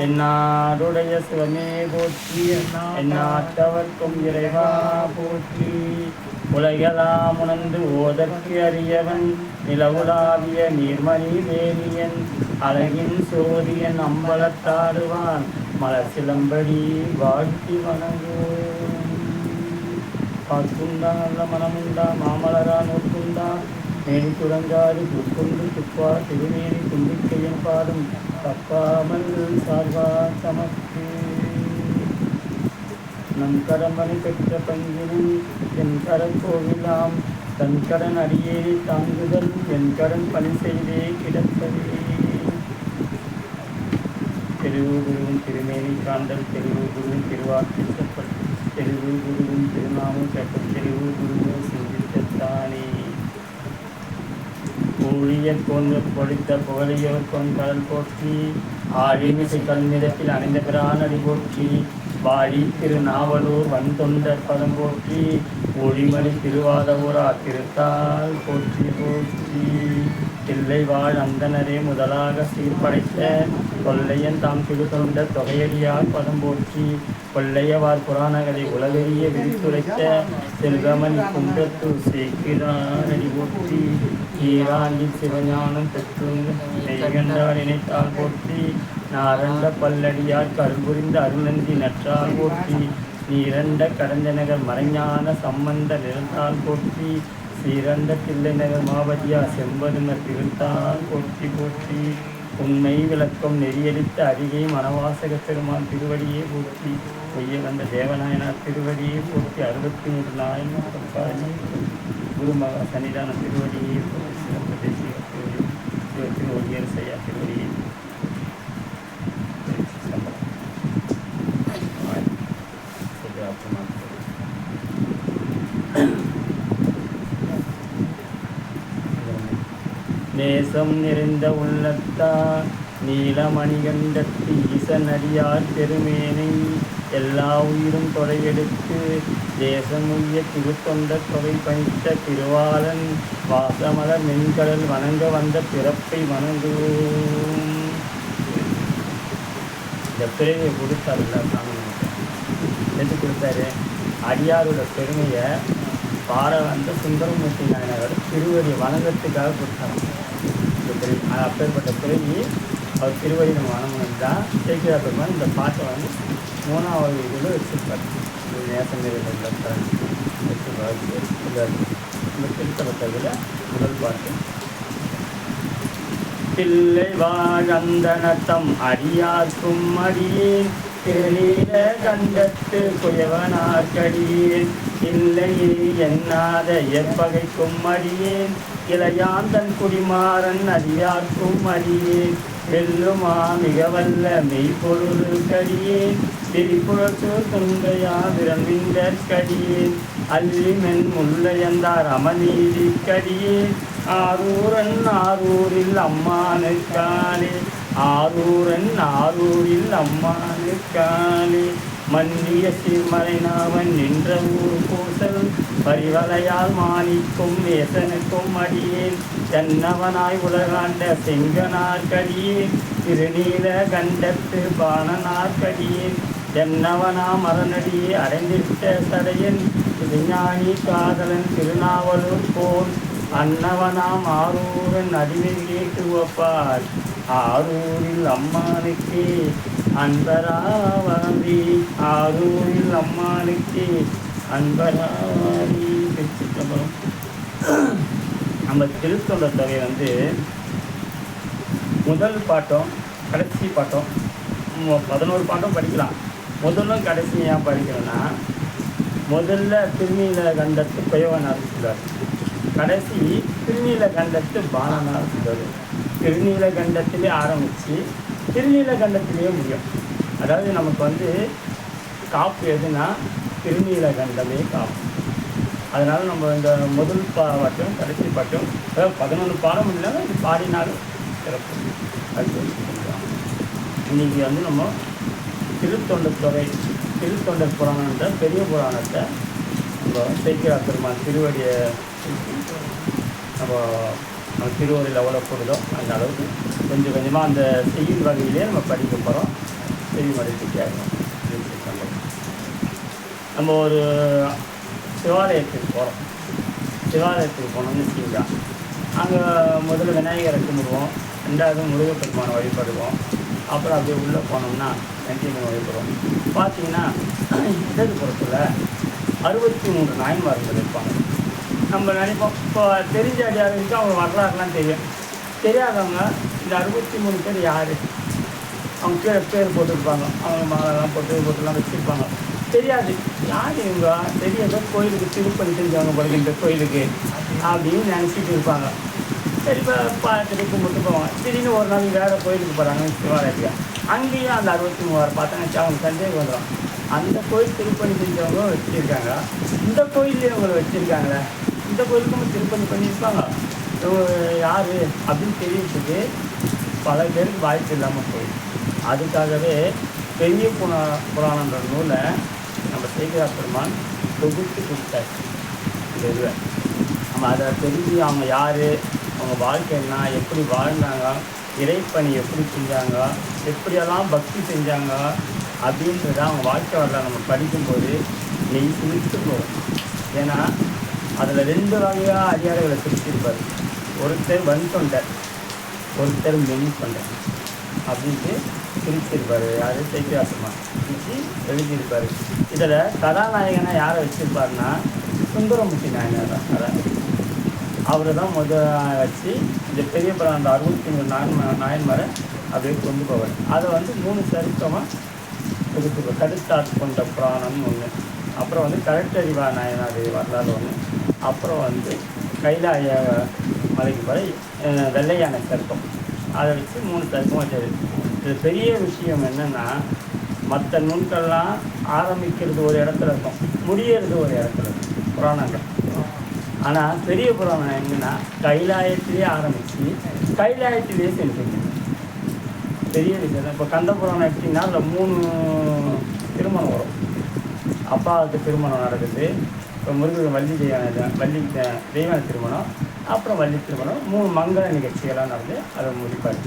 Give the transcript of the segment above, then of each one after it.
என்னாடுடைய சிவமே போற்றி, எந்நாட்டவர்க்கும் இறைவா போற்றி. உலகெல்லாம் உணர்ந்து ஓதற்கு அறியவன், நிலவுலாவிய நீர்மணி வேலியன், அழகின் சோதியன் அம்பலத்தாடுவான், மலர் சிலம்படி வாழ்த்தி வணங்குவோம். காத்துண்டா நல்ல மனமுண்டா மாமலரா நோக்குண்டா, மேனி துறங்காது புற்கொண்டு துப்பா திருமேனி தும்பிக்கையின் பாடும் தப்பாமல் சார்வா தமக்கு. நம் கடம்பனை பெற்ற பங்கினை என் கரக்கோவிலாம், தன் கடன் அடியேறி தாங்குதல் என் கடன் பணி செய்தே கிடப்பதே. தெருவுகுருவும் திருமேனி காண்டல், தெருவுகுருவும் திருவாக்கு செப்பல், தெருவுகுருவும் திருநாமம் கேட்டல், தெருவுகுருவும் சிந்தித்தானே. ஊழியர் போன்ற பொழித்த புகழியவர் கொண்கடல் போற்றி, ஆழிமிசை கல்நிறத்தில் அணிந்த பிரானடி போற்றி, வாழி திருநாவலூர் வந்தொண்டர் பதம் போற்றி, ஒளிமணி திருவாதவூரா திருத்தால் போற்றி போற்றி. தில்லை வாழ் அந்தனரே முதலாக சீர்படைத்த கொல்லையன் தாம் திருத்தொண்ட தொகையடியார் பதம் போற்றி, கொல்லையவார் புராணங்களை உலகெறிய விரித்துரைத்த செல்வமணி குன்றத்து சேக்கிரானடி போற்றி, ஈராண்டில் சிவஞானம் பெற்று நெய்கண்டார் நினைத்தால் போற்றி, நாரண்ட பல்லடியார் கருபுரிந்த அருணந்தி நற்றால் போற்றி, நீரண்ட கடந்தநகர் மறைஞான சம்பந்த நிறத்தால் போற்றி, சீரண்ட தில்லை நகர் மாவதியா செம்பதுமர் திருத்தால் போற்றி போற்றி. உண்மை விளக்கம் நெறியடித்த அடிகை மணவாசக பெருமான் திருவடியே போற்றி, பொய்ய வந்த தேவநாயனார் திருவடியே போற்றி, 63 நாயனார் பற்பாடி குருமகா சன்னிதான திருவடியே போற்றி, சிறந்த தேசிய திருவடி ஒளியர் செய்யா திருவடியே நேசம் நிறைந்த உள்ளத்தார் நீலமணிகண்டத்து ஈசனடியார் பெருமேனை, எல்லா உயிரும் தொலையெடுத்து தேசம் உய்ய திருத்தொண்ட தொகை பணித்த திருவாளன், வாசமலர் மென்கடல் வணங்க வந்த பிறப்பை வணங்குவோம். இந்த பிறவியை கொடுத்தாருல்ல சாமி, எது கொடுத்தாரு? அடியாரோட பெருமையை பார வந்த சுந்தரமூர்த்தி நாயனரோட திருவடி வணங்கத்துக்காக கொடுத்தாங்க. அப்பேற்பட்ட பிறவி அவர் திருவடி நம்ம வணங்கணும் தான் சேக்கிரா பெருமாள் இந்த பாட்டை வந்து 3வது இதில் வச்சுருப்பார். நேசம் நிறைந்த இந்த திருத்தலத்தில் முதல் பாட்டு. பிள்ளை வாழ்ந்தனத்தம் அடியார்க்கும் அடியேன், திருநீல கண்டத்து குயவனார்க்கடியேன், இல்லையே எண்ணாத எப்பகைக்கும் அடியேன், இளையாந்தன் குடிமாறன் அடியார்க்கும் அடியேன், வெல்லுமா மிக வல்ல மெய்ப்பொருளுக்கடியேன், திரிபுரசு துண்டையா விரம்பிந்தற்கடியேன், அல்லிமென் முல்லையந்தார் அமநீதிக்கடியேன், ஆரூரன் ஆரூரில் அம்மானுக்கானே, ஆரூரன் ஆரூரில் அம்மானுக்கானே, மன்னிய சீர்மறைநாவன் நின்ற ஊர் பூசல், பரிவலையால் மாணிக்கும் வேசனுக்கும் அடியேன், தென்னவனாய் உலகாண்ட செங்கனார்க்கடியேன், திருநீல கண்டத்து பாணனார்க்கடியேன், தென்னவனா மரணடியே அடைந்திட்ட சடையன், திருஞானி காதலன் திருநாவலூர் போல், அன்னவனாம் ஆரூரன் அடிவில் கேட்டு ஒப்பார், ஆரூரில் அம்மானுக்கே அன்பராவாரி, ஆரூரில் அம்மானுக்கே அன்பராவாரி. திருச்சிற்றம்பலம். நம்ம திருத்தொண்ட தொகை வந்து முதல் பாட்டம் கடைசி பாட்டம் 11 பாட்டம் படிக்கலாம். முதலும் கடைசியாக படிக்கிறோன்னா, முதல்ல திருநீல கண்டத்து குயவனார் சொல்றார், கடைசி திருநீல கண்டத்து பாணனார் சொல்றாரு. திருநீல கண்டத்திலே ஆரம்பித்து திருநீல கண்டத்திலேயே முடியும். அதாவது நமக்கு வந்து காப்பு எதுனா திருநீல கண்டமே காப்பு. அதனால் நம்ம இந்த முதல் பாட்டும் கடைசி பாட்டும் 11 பாடம் இல்லைன்னா இது பாடினாலும் சிறப்பு. அது இன்றைக்கி வந்து நம்ம திருத்தொண்டர் தொகை திருத்தொண்டர் புராணன்ற பெரிய புராணத்தை நம்ம சேக்கிரா பெருமாள் திருவடியை நம்ம நம்ம திருவள்ளுவர் எவ்வளோ கூடுதோ அந்த அளவுக்கு கொஞ்சம் கொஞ்சமாக அந்த செய்யுள் வகையிலே நம்ம படிக்க போகிறோம். செய்யுள் கேட்கணும். நம்ம ஒரு சிவாலயத்துக்கு போகிறோம். சிவாலயத்துக்கு போனோம்னு வச்சுக்கிட்டா அங்கே முதல்ல விநாயகரை கும்பிடுவோம், ரெண்டாவது முருகப்பெருமானை வழிபடுவோம், அப்புறம் அப்படியே உள்ளே போனோம்னா நந்தியம்மன் வழிபடுவோம். பார்த்தீங்கன்னா இடது புறத்தில் 63 நாயன்மார்கள் இருப்பாங்க. நம்ம நினைப்போம் இப்போ தெரிஞ்ச அடியாருக்கு அவங்க வரலாறுலாம் தெரியும். தெரியாதவங்க இந்த 63 பேர் யார், அவங்க கீழே பேர் போட்டுருப்பாங்க, அவங்க மாலைலாம் போட்டுலாம் வச்சுருப்பாங்க. தெரியாது யார் இவங்க, தெரியாத கோயிலுக்கு திருப்பணி செஞ்சவங்க போல இந்த கோயிலுக்கு அப்படின்னு நினச்சிட்டு இருப்பாங்க. சரி இப்போ பார்த்துட்டு கும்பிட்டு போவாங்க. திடீர்னு ஒரு நாள் வேறு கோயிலுக்கு போகிறாங்க சிவாலயத்துக்கு. அங்கேயும் அந்த 63 பார்த்தாங்க. அவங்க சந்தேகம் வந்துடும், அந்த கோயில் திருப்பணி செஞ்சவங்க வச்சுருக்காங்க, இந்த கோயிலே அவங்களை வச்சுருக்காங்களே, இந்த கோயிலுக்கும் திருப்பணி பண்ணியிருப்பாங்க, யார் அப்படின்னு தெரியறதுக்கு பல பேருக்கு வாய்ப்பு இல்லாமல் போயிடுது. அதுக்காகவே பெரிய புராணன்ற நூலை நம்ம சேக்கிழார் பெருமான் தொகுத்து கொடுத்தாரு. இந்த இதுவை நம்ம அதை தெரிஞ்சு அவங்க யார், அவங்க வாழ்க்கை என்ன, எப்படி வாழ்ந்தாங்க, இறைப்பணி எப்படி செஞ்சாங்க, எப்படியெல்லாம் பக்தி செஞ்சாங்க அப்படின்றத அவங்க வாழ்க்கை வரலாறு நம்ம படிக்கும்போது நெய் சிரித்து போகும். ஏன்னா அதில் 2 வகையாக அடியார்களை பிரிச்சிருப்பார். ஒருத்தர் வன் தொண்டர், ஒருத்தர் மென் தொண்டர் அப்படின்ட்டு பிரிச்சிருப்பார். யார் சேக்கிழார் பெருமான் பிரித்து எழுதியிருப்பார். இதில் கதாநாயகனாக யாரை வச்சுருப்பாருன்னா சுந்தரமூர்த்தி நாயனார் தான். அதான் அவரை தான் வச்சு இந்த பெரிய புராணம் 63 நாயன்மாரை அப்படியே கொண்டு போவார். அதை 3 சரித்திரமாக கொடுத்துருப்பார். கடுத்தாற் கொண்ட புராணம்னு ஒன்று, அப்புறம் கரெக்டறிவா நாயனார் வரலாறு ஒன்று, அப்புறம் கைலாய மலைக்கு போய் வெள்ளையான சர்க்கம், அதை வச்சு 3 சர்க்கம் வச்சது. இது பெரிய விஷயம் என்னென்னா, மற்ற நூல்கள்லாம் ஆரம்பிக்கிறது ஒரு இடத்துல இருக்கும், முடியறது ஒரு இடத்துல இருக்கும் புராணங்கள். ஆனால் பெரிய புராணம் எங்கன்னா கைலாயத்திலே ஆரம்பித்து கைலாயத்திலே சென்றுருக்கு. பெரிய விஷயம். இப்போ கந்த புராணம் எப்படின்னா அதில் 3 திருமணம் வரும். அப்பாவுக்கு திருமணம் நடக்குது, இப்போ முருகன் வள்ளி தெய்வான திருமணம், அப்புறம் வள்ளி திருமணம், 3 மங்கள நிகழ்ச்சிகள்லாம் நடந்து அதை முடிப்பார்.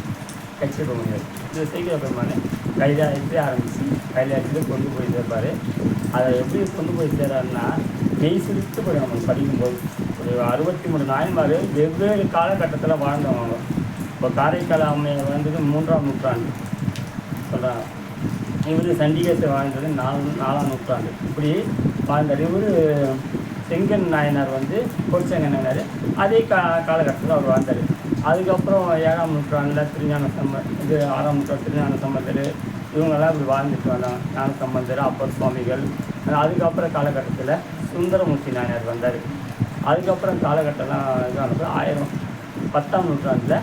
கட்சி முடியாது. இது சேக்கிழார் பெருமான் கைலாயத்திலே ஆரம்பித்து கைலாயத்திலே கொண்டு போய் சேர்ப்பார். அதை எப்படி கொண்டு போய் சேராருன்னா மெய் சிரித்து போய் நம்ம படிக்கும்போது ஒரு 63 நாயன்மார் வெவ்வேறு காலகட்டத்தில் வாழ்ந்தவங்க. இப்போ காரைக்கால் அம்மையை 3ஆம் நூற்றாண்டு சொல்கிறாங்க. இவர் சண்டிகேசர் வாழ்ந்தது 4ஆம் நூற்றாண்டு. இப்படி வாழ்ந்தார். இவர் செங்கன் நாயனார் பொற்செங்கன் நாயனார் அதே காலகட்டத்தில் அவர் வாழ்ந்தார். அதுக்கப்புறம் 7ஆம் நூற்றாண்டில் திருஞான 6ஆம் நூற்றாண்டு திருஞான சம்பந்தர், இவங்கெல்லாம் இப்படி வாழ்ந்துட்டு வந்தாங்க. ஞான சம்பந்தர், அப்பர் சுவாமிகள். அதுக்கப்புறம் காலகட்டத்தில் சுந்தரமூர்த்தி நாயனார் வந்தார். அதுக்கப்புறம் காலகட்டம்லாம் இதானது 10ஆம் நூற்றாண்டில்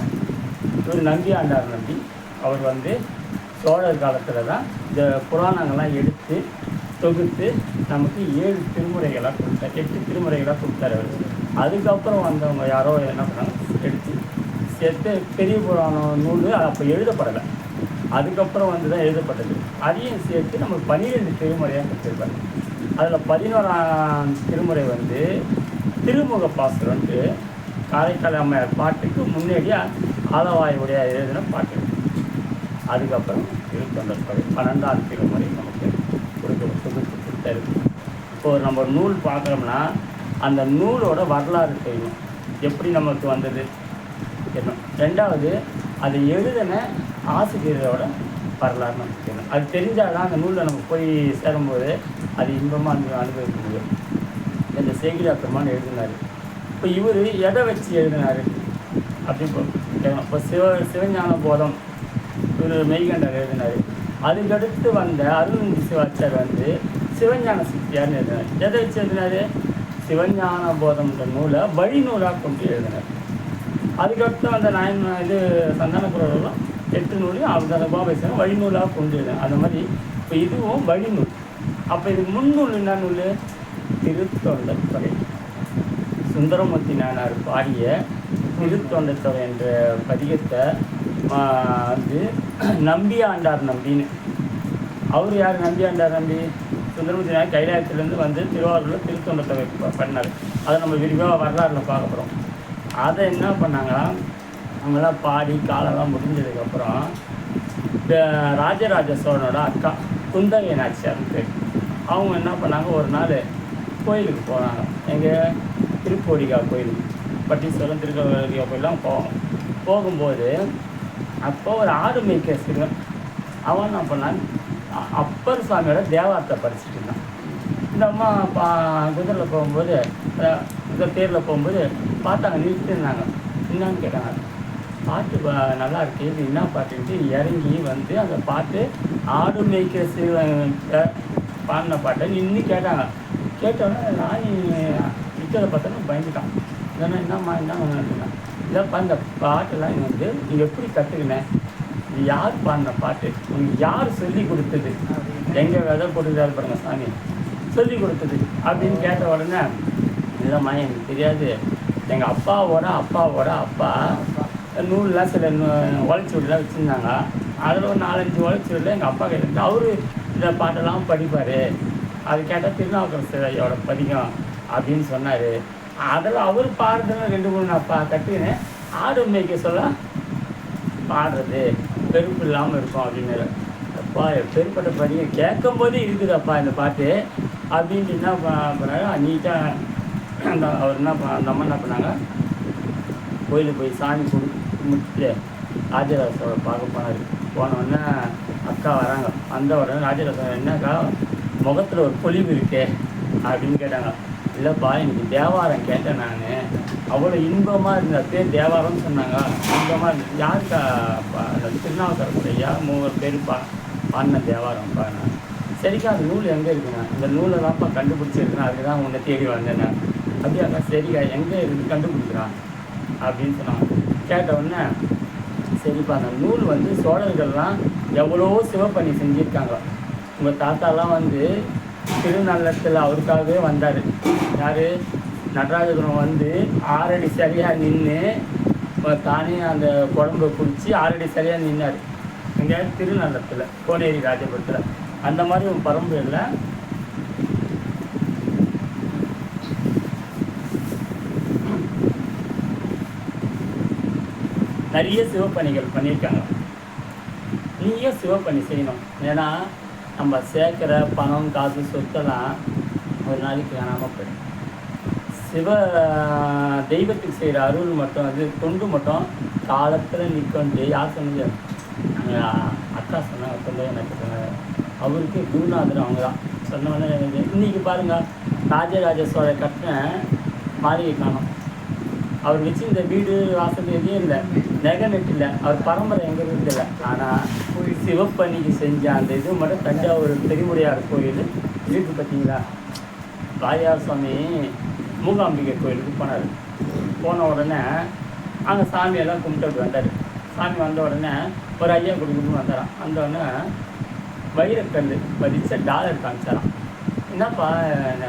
இவர் நம்பி ஆண்டார். நம்பி அவர் சோழர் காலத்தில் தான் இந்த புராணங்கள்லாம் எடுத்து தொகுத்து நமக்கு 7 திருமுறைகளாக கொடுத்தார், 8 திருமுறைகளாக கொடுத்தார் அவர். அதுக்கப்புறம் வந்தவங்க யாரோ என்ன பண்ணாங்க, எடுத்து சேர்த்து பெரிய புராணம் நூல் அப்போ எழுதப்படலை, அதுக்கப்புறம் தான் எழுதப்பட்டது. அதையும் சேர்த்து நம்ம 12 திருமுறையாக கொடுத்துருப்பார். அதில் 11ஆம் திருமுறை திருமுக பாசுரன்ட்டு காரைக்கால் அம்மையார் பாட்டுக்கு முன்னாடியாக ஆலவாயுடைய எழுதின பாட்டு. அதுக்கப்புறம் திருத்தொண்டர் தொகை 12ஆம் திருமுறை நமக்கு கொடுத்தாரு. இப்போது நம்ம நூல் பார்க்குறோம்னா அந்த நூலோட வரலாறு தெரியணும், எப்படி நமக்கு வந்தது தெரியணும். 2வது அதை எழுதின ஆசிரியரோட வரலாறு நமக்கு தெரியணும். அது தெரிஞ்சால் தான் அந்த நூலில் நம்ம போய் சேரும்போது அது இன்பமாக அனுபவிக்க முடியும். இந்த சேக்கிழார் பெருமான் எழுதினார். இப்போ இவர் எதை வச்சு எழுதினார் அப்படின்னு இப்போ சிவஞான போதம் இவர் மெய்கண்டர் எழுதினார். அதுக்கடுத்து வந்த அருண் சிவாச்சார் சிவஞான சித்தியார்னு எழுதினார். எதை வச்சு எழுதினார்? சிவஞான போதம்ன்ற நூலை வழிநூலாக கொண்டு எழுதினார். அதுக்கடுத்து வந்த சந்தானபுரம் 8 நூலையும் அந்த பாபேசன் வழிநூலாக கொண்டு எழுதினார். அந்த மாதிரி இப்போ இதுவும் வழிநூல். அப்போ இதுக்கு முன்னூல் என்ன நூல்? திருத்தொண்டர் தொகை. சுந்தரமூர்த்தி நாயனார் பாடிய திருத்தொண்டர் தொகை என்ற பதிகத்தை நம்பி ஆண்டார் நம்பின்னு. அவர் யார்? நம்பி ஆண்டார் நம்பி சுந்தரமூர்த்தி நாயனார் கைலாயத்திலேருந்து திருவாரூரில் திருத்தொண்டர் தொகை பண்ணார். அதை நம்ம விரிவாக வரலாறுல பார்க்க போகிறோம். அதை என்ன பண்ணாங்க, அவங்களாம் பாடி காலெல்லாம் முடிஞ்சதுக்கப்புறம் இந்த ராஜராஜ சோழனோட அக்கா குந்தவை நாச்சியார்னு பேர். அவங்க என்ன பண்ணாங்க, ஒரு நாள் கோயிலுக்கு போனாங்க. எங்கள் திருப்போடிகா கோயில், பட்டீஸ்வரம் திருக்கோடிகா கோயிலாம் போகும்போது அப்போ ஒரு ஆடு மேய்க்க சிறுவன் அவன் என்ன பண்ணான், அப்பர் சுவாமியோட தேவாரத்தை படிச்சுட்டு இருந்தான். இந்த அம்மா குதிரையில் போகும்போது, இந்த தேரில் போகும்போது பார்த்தாங்க, நிறுத்திருந்தாங்க. என்னான்னு கேட்டாங்க. பாட்டு நல்லா இருக்கு, இது என்ன பாட்டுன்ட்டு இறங்கி வந்து அந்த பாட்டு ஆடு மேய்க்கிற சிறுவன் பாடின பாட்டை நின்று கேட்டாங்க. கேட்டோன்னே நான் நிற்கிறத பார்த்தோன்னா பயந்துட்டான். இல்லைன்னா என்னம்மா என்ன இல்லைப்பா, இந்த பாட்டெல்லாம் வந்து நீ எப்படி கற்றுக்கினேன், இது யார் பாடின பாட்டு, உங்களுக்கு யார் சொல்லி கொடுத்தது, எங்கே விதை போட்டுதான் பாருங்க சாமி சொல்லி கொடுத்தது அப்படின்னு கேட்ட உடனே, இல்லைம்மா எனக்கு தெரியாது, எங்கள் அப்பாவோட அப்பா நூல்லாம் சில உழைச்சூடெலாம் வச்சுருந்தாங்க. அதில் ஒரு 4-5 உழைச்சூடில் எங்கள் அப்பா கேட்டு அவரு இந்த பாட்டெல்லாம் படிப்பார், அது கேட்டால் திருநாவுக்கரசர் ஐயோட பதிகம் அப்படின்னு சொன்னார். அதில் அவர் பாடுறதுல 2-3 நான் கற்றுக்கினேன். ஆடு மேய்க்க சொல்ல பாடுறது பெருப்பு இல்லாமல் இருக்கும் அப்படின்னு. அப்பா பெருப்பட்ட பதிகம் கேட்கும் போதே இருக்குதுப்பா இந்த பாட்டு அப்படின்ட்டு என்ன பண்ணாரு, நீட்டாக அவர் அந்த அம்மா என்ன பண்ணாங்க, கோயிலுக்கு போய் சாமி கும்பிட்டு ராஜராஜ சோழரை பார்க்க போனார். போனோடனே அக்கா வராங்க. வந்த உடனே ராஜராஜ சோழர், என்னக்கா முகத்தில் ஒரு பொலிவு இருக்கே அப்படின்னு கேட்டாங்க. இல்லைப்பா, எனக்கு தேவாரம் கேட்டேன் நான், அவ்வளோ இன்பமாக இருந்தது. பேர் தேவாரம்னு சொன்னாங்க, இன்பமாக இருந்தது. யாருக்கா திருநாவுக்கரசர் ஐயா 3 பேர் பாடின தேவாரம்ப்பா. நான் சரிக்கா, அந்த நூல் எங்கே இருக்குண்ணா, இந்த நூலை தான்ப்பா கண்டுபிடிச்சிருக்கேன், அதுக்கு தான் உன்னை தேடி வந்தேன் நான். அப்படியாக்கா, சரிக்கா எங்கே இருந்து கண்டுபிடிக்கிறான் அப்படின்னு சொன்னாங்க. கேட்ட உடனே சரிப்பா, அந்த நூல் வந்து சோழர்கள்லாம் எவ்வளோ சிவப்பணி செஞ்சுருக்காங்க. உங்கள் தாத்தாலாம் வந்து திருநள்ளத்தில் அவருக்காகவே வந்தார். யார், நடராஜபுரம் வந்து 6 அடி சரியாக நின்று தானே அந்த குழம்பை குடித்து 6 அடி சரியாக நின்னார். இங்கே திருநள்ளத்தில் கோனேரி ராஜபுரத்தில். அந்த மாதிரி ஒரு பரம்பரையில் நிறைய சிவப்பணிகள் பண்ணியிருக்காங்க. நீயும் சிவப்பணி செய்யணும். ஏன்னா நம்ம சேர்க்குற பணம் காசு சொத்தெல்லாம் ஒரு நாளைக்கு காணாமல் போயிடும். தெய்வத்துக்கு செய்கிற அருள் மட்டும், அது தொண்டு மட்டும் காலத்தில் நிற்கொண்டு. யார் சொன்னது, அக்கா சொன்னாங்க, சொல்ல எனக்கு சொன்னாங்க. அவருக்கு குருநாதர் அவங்க தான் சொன்னவொடனே. இன்றைக்கி பாருங்கள், ராஜராஜ சோழர் கட்டின மாளிகை காணும். அவர் வச்சு இந்த வீடு வாசல் எதுவும் இல்லை, நெகை நெட்டு இல்லை, அவர் பரம்பரை எங்கே இருந்தில்லை. ஆனால் சிவப்பணிக்கு செஞ்ச அந்த இது மட்டும் தஞ்சாவூர் பெருமுடையார் கோயில் இருக்கு பார்த்தீங்களா. ராஜார் சுவாமி மூகாம்பிகை கோயிலுக்கு போனார். போன உடனே அங்கே சாமியெல்லாம் கும்பிட்டு வந்தார். சாமி வந்த உடனே ஒரு ஐயா கொடுக்கணும்னு வந்தாராம். அந்த உடனே வைரக்கல் பதிச்ச டாலர் காமிச்சாராம். என்னப்பா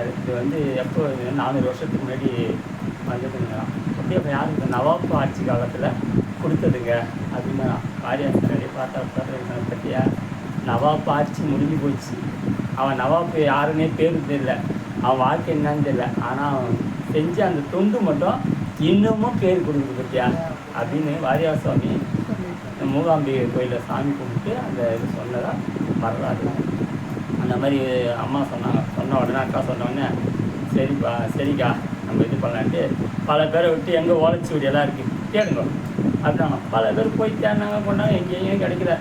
இது வந்து எப்போ 400 வருஷத்துக்கு முன்னாடி வந்ததுங்களாம். அப்படியே இப்போ யாருக்கு நவாப் ஆட்சி காலத்தில் கொடுத்ததுங்க அப்படின்னு காரியாஸ்தரடி பார்த்தா பற்றியா. நவாப் ஆட்சி முடிஞ்சு போச்சு. அவன் நவாப் யாருன்னே பேரு தெரியல, அவன் வாழ்க்கை என்னன்னு தெரியல. ஆனால் அவன் செஞ்ச அந்த தொண்டு மட்டும் இன்னமும் பேர் கொடுக்குது பற்றியா அப்படின்னு வாரியார் சுவாமி மூகாம்பிகை கோயிலில் சாமி கும்பிட்டு அந்த இது சொன்னதா வரலாறு. அந்த மாதிரி அம்மா சொன்னாங்க. சொன்ன உடனே அக்கா சொன்னோடனே சரிக்கா நம்ம இது பண்ணலான்ட்டு பல பேரை விட்டு எங்கே ஓலைச்சுவடியெல்லாம் இருக்குது கேளுங்க அப்படின்னாங்க. பல பேர் போய் தேடினாங்க, கொண்டாங்க, எங்கேயும் கிடைக்கல.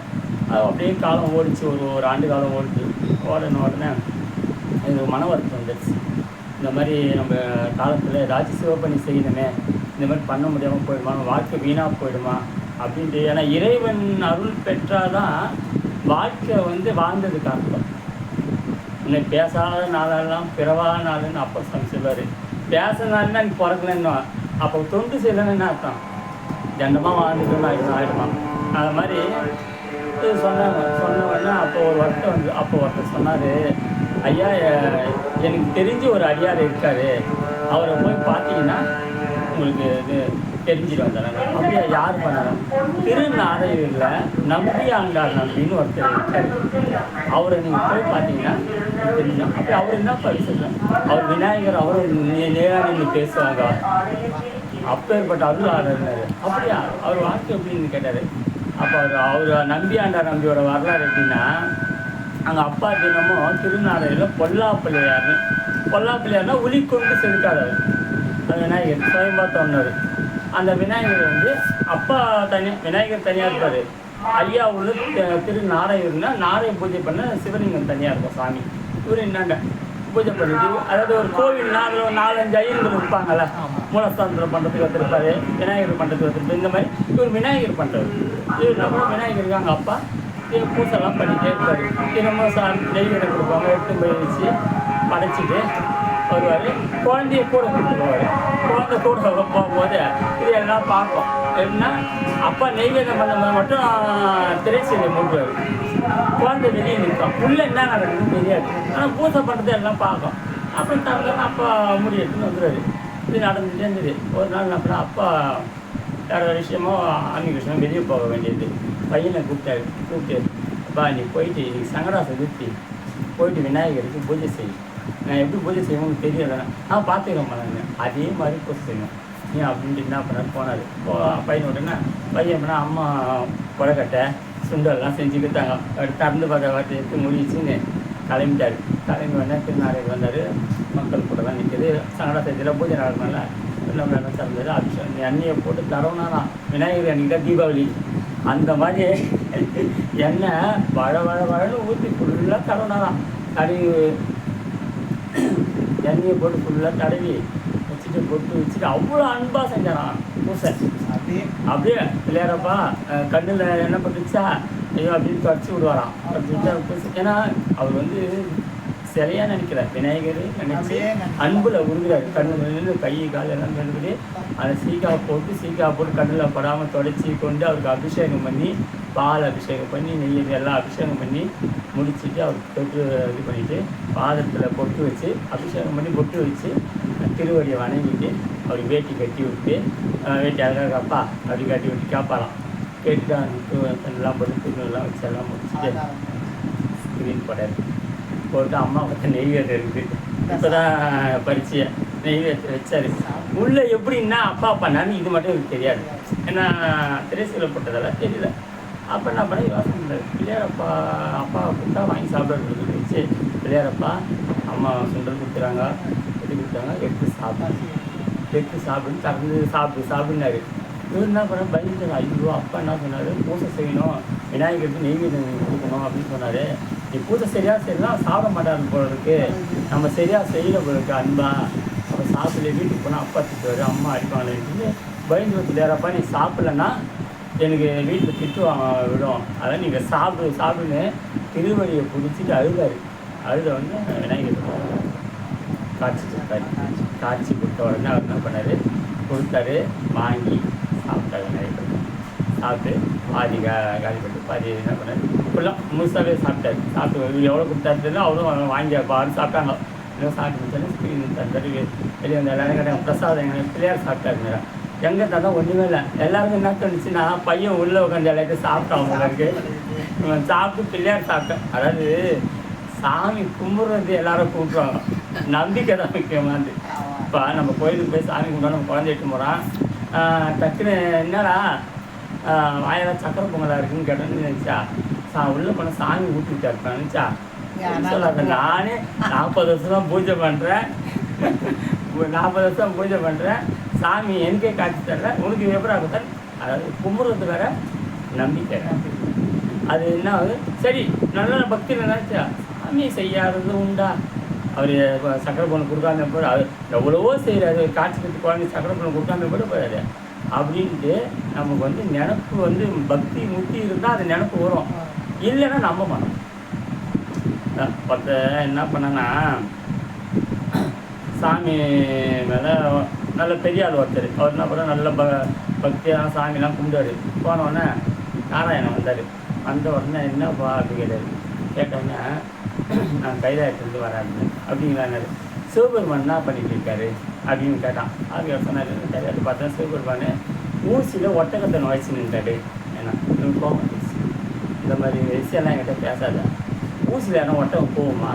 அது அப்படியே காலம் ஓடிச்சு. ஒரு ஆண்டு காலம் ஓடிச்சு. உடனே இது மன வருத்தம் வந்துடுச்சு. இந்த மாதிரி நம்ம காலத்தில் ஏதாச்சும் சிவப்பணி செய்யணுமே, இந்த மாதிரி பண்ண முடியாமல் போயிடுமா, வாழ்க்கை வீணாக போயிடுமா அப்படின்ட்டு. ஏன்னா இறைவன் அருள் பெற்றாதான் வாழ்க்கை வந்து வாழ்ந்ததுக்கு அர்த்தம். இன்னைக்கு பேசாத நாளெல்லாம் பிறவா நாளுன்னு அப்போ சொல்லுவார். பேசினாலுன்னா எனக்கு பிறக்கலன்னு, அப்போ தொண்டு செய்யலைன்னு என்ன அர்த்தம், தண்டமாக வாழ்ந்துட்டோன்னு ஆகிடுமா. அது மாதிரி சொன்னாங்க. சொன்ன உடனே அப்போ ஒரு வருத்தம் வந்து அப்போ ஒருத்தர் சொன்னார், ஐயா எனக்கு தெரிஞ்ச ஒரு அடியார் இருக்கார், அவரை போய் பார்த்தீங்கன்னா உங்களுக்கு இது தெரிஞ்சிட்டு வந்துடுறாங்க. அப்படியா, யார் பண்ணாங்க, திருநாரையூரில் நம்பி ஆண்டார் நம்பின்னு ஒருத்தர் இருக்கார், அவரை நீங்கள் போய் பார்த்தீங்கன்னா தெரியும். அப்படி அவர் என்ன பரிசு, அவர் விநாயகர், அவரும் நேராக நின்று பேசுவாங்க அப்பேற்பட்ட அருள் ஆடுறாரு. அப்படியா அவர் வாழ்க்கை எப்படின்னு கேட்டார். அப்போ அவர் நம்பியோட வரலாறு எப்படின்னா, அங்கே அப்பா தினமும் திருநாரையில் பொல்லாப்பிள்ளையார்னா உளி கொண்டு செதுக்காதவர். அது விநாயகர் சுயம்பா ஒன்றார். அந்த விநாயகர் வந்து அப்பா விநாயகர் தனியாக இருப்பார். ஐயா உள்ள திருநாரையூர்னா நாரை பூஜை பண்ண சிவலிங்கம் தனியாக இருக்கும் சாமி. இவர் என்னங்க பூஜை பண்ணிட்டு, அதாவது ஒரு கோவில் அதில் ஒரு 4-5 ஐயர்கள் இருப்பாங்கள்ல, மூலஸ்தானத்தில் பண்ணுறதுக்கு வச்சுருப்பாரு, விநாயகர் பண்ணுறதுக்கு வச்சுருப்பாரு. இந்த மாதிரி இவர் விநாயகர் பண்ணுறாரு. இவர் நம்ம விநாயகருக்கு அங்கே அப்பா பூசெல்லாம் பண்ணிகிட்டே இருப்பார். தினமும் நெய்வேடம் கொடுப்பாங்க, எடுத்து போய் வச்சு படைச்சிட்டு வருவார். குழந்தைய கூட கூப்பிட்டு போவார். குழந்தை கூட போகும்போது இது எல்லாம் பார்ப்போம். எப்படின்னா அப்பா நெய்வேதம் பண்ணும்போது மட்டும் திரைச்சீலை மூட்டுவார். குழந்தை வெளியே நிற்கும். உள்ளே என்ன நடக்குதுன்னு தெரியாது. ஆனால் பூசை பண்ணுறது எல்லாம் பார்க்கும். அப்புறம் தரலாம் அப்பா முடி எடுத்துன்னு வந்துடுவார். இது நடந்துகிட்டே இருந்தது. ஒரு நாள் அப்புறம் அப்பா வேறு விஷயமோ ஆன்மீக விஷயமோ வெளியே போக வேண்டியது. பையனை கூப்பிட்டு அப்பா நீ போயிட்டு இன்னைக்கு சங்கடா சதுர்த்தி போயிட்டு விநாயகருக்கு பூஜை செய்யும். நான் எப்படி பூஜை செய்யணும்னு தெரியல. பார்த்துக்கிறேன் நான் அதே மாதிரி பூஜை செய்யணும் நீ அப்படின்ட்டு என்ன பண்ணார் போனார். பையன் உடனே பையன் பண்ணால் அம்மா கொலைக்கட்டை சுண்டெல்லாம் செஞ்சு கொடுத்தாங்க. திறந்து பார்த்து எடுத்து முடிச்சுன்னு கிளம்பிட்டார். கிளம்பி வந்தால் திருநாளைக்கு வந்தார். மக்கள் கூட தான் நிற்கிது. சங்கடா சதுர்த்தியில் பூஜை நடக்கணும்ல எல்லாம் வேணும் திறந்தது. அபிஷேகம் எண்ணெயை போட்டு தரவுனாலாம் விநாயகர் அன்றைக்கி தான் தீபாவளி. அந்த மாதிரி எண்ணெய் வழன்னு ஊற்றி ஃபுல்லாக தடவுனாலாம். தடவி எண்ணெயை போட்டு ஃபுல்லாக தடவி வச்சுட்டு பொட்டு வச்சுட்டு அவ்வளோ அன்பாக செஞ்சாராம் பூசை. அப்படியே பிள்ளையாரப்பா கண்ணில் எண்ணெய் பட்டுச்சா ஐயோ அப்படின்னு தொடச்சி விடுவாராம். பூசை ஏன்னா அவர் வந்து சிலையாக நினைக்கிறார். விநாயகர் நினைச்சு அன்புல உருகிறார். கண்ணு கை கால் எல்லாம் கழுவிட்டு அதை சீக்காவை போட்டு கண்ணில் படாமல் தொடச்சி கொண்டு அவருக்கு அபிஷேகம் பண்ணி பால் அபிஷேகம் பண்ணி நெய் எல்லாம் அபிஷேகம் பண்ணி முடிச்சுட்டு அவருக்கு தொட்டு இது பண்ணிவிட்டு பாதத்தில் பொட்டு வச்சு அபிஷேகம் பண்ணி பொட்டு வச்சு திருவடியை வணங்கிட்டு அவருக்கு வேட்டி கட்டி விட்டு வேட்டி அழகாக அப்பா அப்படி கட்டி விட்டு கேட்பாராம். கேட்டுட்டு எல்லாம் போட்டு துணியெல்லாம் வச்சு எல்லாம் முடிச்சுட்டு ஸ்க்ரீன் போடாது போட்டு அம்மா பார்த்து நெய்வேதம் இருக்குது. இப்போ தான் பறிச்சு நெய்வேதத்தை வச்சார். உள்ளே எப்படின்னா அப்பா பண்ணான்னு இது மட்டும் எனக்கு தெரியாது. ஏன்னா திரைசீலை போட்டதெல்லாம் தெரியல. அப்போ என்ன பண்ண யோசனை பண்ணார். பிள்ளையாரப்பா அப்பாவை கொடுத்தா வாங்கி சாப்பிட்றது வச்சு பிள்ளையாரப்பா அம்மா சுண்டல் கொடுக்குறாங்க கொடுத்தாங்க எடுத்து சாப்பிடுன்னு திறந்து சாப்பிடுனாரு. இவர் என்ன பண்ண பயந்துட்டாங்க. ஐயோ அப்பா என்ன சொன்னார் பூசை செய்யணும் விநாயகருக்கு நெய்வேதம் கொடுக்கணும் அப்படின்னு சொன்னார். நீ பூஜை சரியாக செய்யலாம் சாப்பிட மாட்டாரு போல இருக்கு, நம்ம சரியாக செய்யல போல இருக்கு அன்பா. அவன் சாப்பிடல வீட்டுக்கு போனால் அப்பா திட்டுவார் அம்மா அடிப்பாங்களேன்னு பயந்து வச்சுட்டாரப்பா. நீ சாப்பிட்லன்னா எனக்கு வீட்டில் திட்டு விடும், அதான் நீங்கள் சாப்பிடுன்னு திருவடியை பிடிச்சிட்டு அழுதார். வந்து விநாயகர் காட்சி கொடுத்தாரு. காட்சி கொடுத்த உடனே அவர் என்ன பண்ணார் கொடுத்தாரு. வாங்கி சாப்பிட்டாரு. விநாயகர் சாப்பிட்டு பாதி காலி பண்ணிட்டு பாதி என்ன பண்ணார் ஃபுல்லாக முழுசாகவே சாப்பிட்டாரு. சாப்பிட்டு எவ்வளோ கொடுத்தாருன்னு அவரும் வாங்கி பாரு சாப்பிட்டாங்க. இன்னும் சாப்பிட்டு முடிச்சாலும் ஸ்க்ரீன் தட்டு வெளியே வந்து எல்லாரும் கேட்டாங்க பிரசாதம் எங்கள் பிள்ளையார் சாப்பிட்டாருங்க. எங்கே தானே ஒன்றுமே இல்லை. எல்லாருக்கும் என்ன தோணுச்சுன்னா பையன் உள்ளே உட்காந்து எல்லாத்தையும் சாப்பிட்டான் அவங்களுக்கு. இவன் சாப்பிட்டு பிள்ளையார் சாப்பிட்டேன். அதாவது சாமி கும்பிட்றது எல்லாரும் கூப்பிட்ருவாங்க. நம்பிக்கை தான் முக்கியமானது. இப்போ நம்ம கோயிலுக்கு போய் சாமி கும்பிட்டோம். நம்ம குழந்தை இட்டு போகிறான். டக்குன்னு என்னடா வாயெல்லாம் சக்கரை பொங்கலாக இருக்குன்னு கேட்டோன்னு நினச்சா உள்ளே போனால் சாமி ஊட்டி விட்டா இருப்பேன் நினச்சா சொல்லாத. நானே 40 வருஷம் பூஜை பண்ணுறேன். 40 வருஷம் பூஜை பண்ணுறேன். சாமி எனக்கே காட்சி தர்ற உனக்கு எப்படி ஆகுது. அதாவது கும்பிட்றது வேற நம்பிக்கை. அது என்ன ஆகுது சரி நல்ல பக்தியில் நினச்சா சாமி செய்யாதது உண்டா. அவர் சக்கரை பொண்ணு கொடுக்காம போய் அது எவ்வளவோ செய்கிறாரு. காட்சி கட்டு குழந்தை சக்கரை பொண்ணு கொடுக்காம கூட போயிடாது அப்படின்ட்டு நமக்கு வந்து நினப்பு வந்து பக்தி முத்தி இருந்தால் அது நினப்பு வரும். இல்லைன்னா நம்ப மாட்டோம். என்ன பண்ணேன்னா சாமி மேலே நல்ல பெரிய ஆள் ஒருத்தர். அவர் என்ன பண்ண நல்ல பக்தியான சாமிலாம் கும்பிடுவார். போனோடனே நாராயணன் வந்தார். வந்த உடனே என்னப்பா அப்படி கேட்டோன்னே நான் கைலாயத்துலேருந்து வராதுன்னு அப்படிங்களாரு. சிவபெருமான் என்ன பண்ணிட்டு இருக்காரு அப்படின்னு கேட்டான். அது சொன்னார் கைலாயத்தை பார்த்தா சிவபெருமான் ஊசியில் ஒட்டகத்தை நுழைச்சி நின்றாரு. ஏன்னா கோபம் இந்த மாதிரி விஷயம்லாம் என்கிட்ட பேசாத. ஊசியில் யாரும் ஒட்டகம் போகுமா?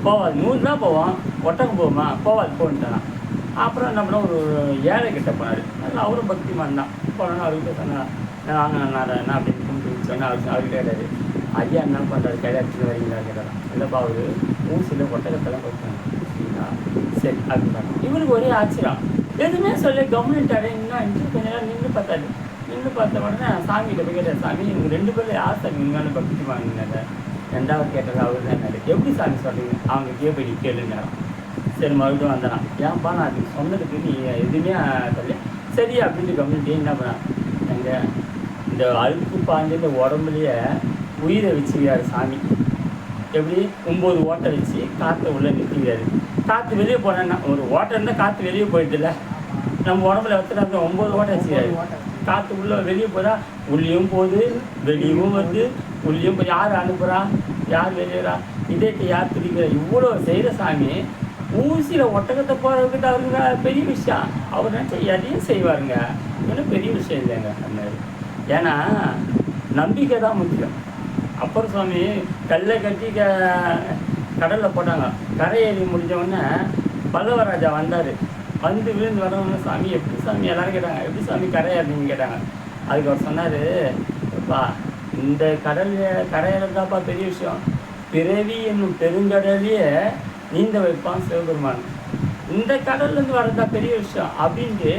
போவாது. 100 தான் போவோம். ஒட்டகம் போகுமா? போவாது. போன்ட்டான். அப்புறம் என்ன பண்ண ஒரு ஏழை கிட்ட போனார். அதில் அவரும் பக்திமான் தான். போனோன்னா அவர்கிட்ட சொன்னார், நான் என்ன அப்படின்னு கும்பிட்டு சொன்னால் அவர்கிட்ட கேட்டார், ஐயா என்ன பண்ணுறாரு, கையில் எடுத்துட்டு வரீங்களா கேட்டாராம். இல்லைப்பா அவர் ஊசியில் ஒட்டகத்தெல்லாம் கொடுத்தாங்க. அப்படின்னா சரி அப்படின்னாங்க. இவருக்கு ஒரே ஆச்சரியம், எதுவுமே சொல்லி கவர்மெண்ட் இன்னும் கொஞ்ச நேரம் நின்று பார்த்த உடனே சாமிகிட்ட போய் கேட்டார், சாமி இவங்க 2 பேரும் யார் சாமி உண்மையான பக்தி வாங்கினாங்க? 2வது கேட்டது அவர் தான். எப்படி சாமி சொல்கிறீங்க? அவங்க போய் கேளுங்கிறான். சரி மறுபடியும் வந்தான். ஏன்ப்பா நான் அதுக்கு சொன்னதுக்கு நீ எதுவுமே சொல்லி சரி அப்படின்ட்டு கம்யூனிட்டி என்ன பண்ணான், எங்கள் இந்த அழுக்கு பாஞ்சு இந்த உடம்புலையே உயிரை வச்சுக்கிறாரு சாமி. எப்படி 9 ஓட்டை வச்சு காற்றை உள்ளே நிற்கிறாரு. காற்று வெளியே போனேன்னா ஒரு ஓட்டை இருந்தால் காற்று வெளியே போயிடுதுல்ல, நம்ம உடம்புல வச்சுட்டு 9 ஓட்டை வச்சுக்கிறாரு. காற்று உள்ளே வெளியே போகிறா, உள்ளேயும் போகுது வெளியும் வருது, உள்ளேயும் போய் யார் அனுப்புகிறா, யார் வெளியேறா, இதேக்கு யார் துடிக்கிறா, இவ்வளோ செய்கிற சாமி ஊசியில் ஒட்டகத்தை போகிறவர்கிட்ட அவருங்க பெரிய விஷயம். அவர் நினச்சா எதையும் செய்வாருங்க, இன்னும் பெரிய விஷயம் இல்லைங்க அண்ணாரு. ஏன்னா நம்பிக்கை தான் முக்கியம். அப்புறம் சுவாமி கல்லை கட்டி கடலில் போட்டாங்க. கரையேறி முடிஞ்சவுடனே பல்லவராஜா வந்தார். வந்து விழுந்து வரவங்க, சாமி எப்படி சாமி எல்லோரும் கேட்டாங்க, எப்படி சாமி கரையேறினீங்கன்னு கேட்டாங்க. அதுக்கு அவர் சொன்னார், அப்பா இந்த கரையேறதாப்பா பெரிய விஷயம், பிறவி என்னும் பெருங்கடலையே நீந்த வைப்பான் சிவபெருமான், இந்த கடல்லேருந்து வரதா பெரிய விஷயம் அப்படின்ட்டு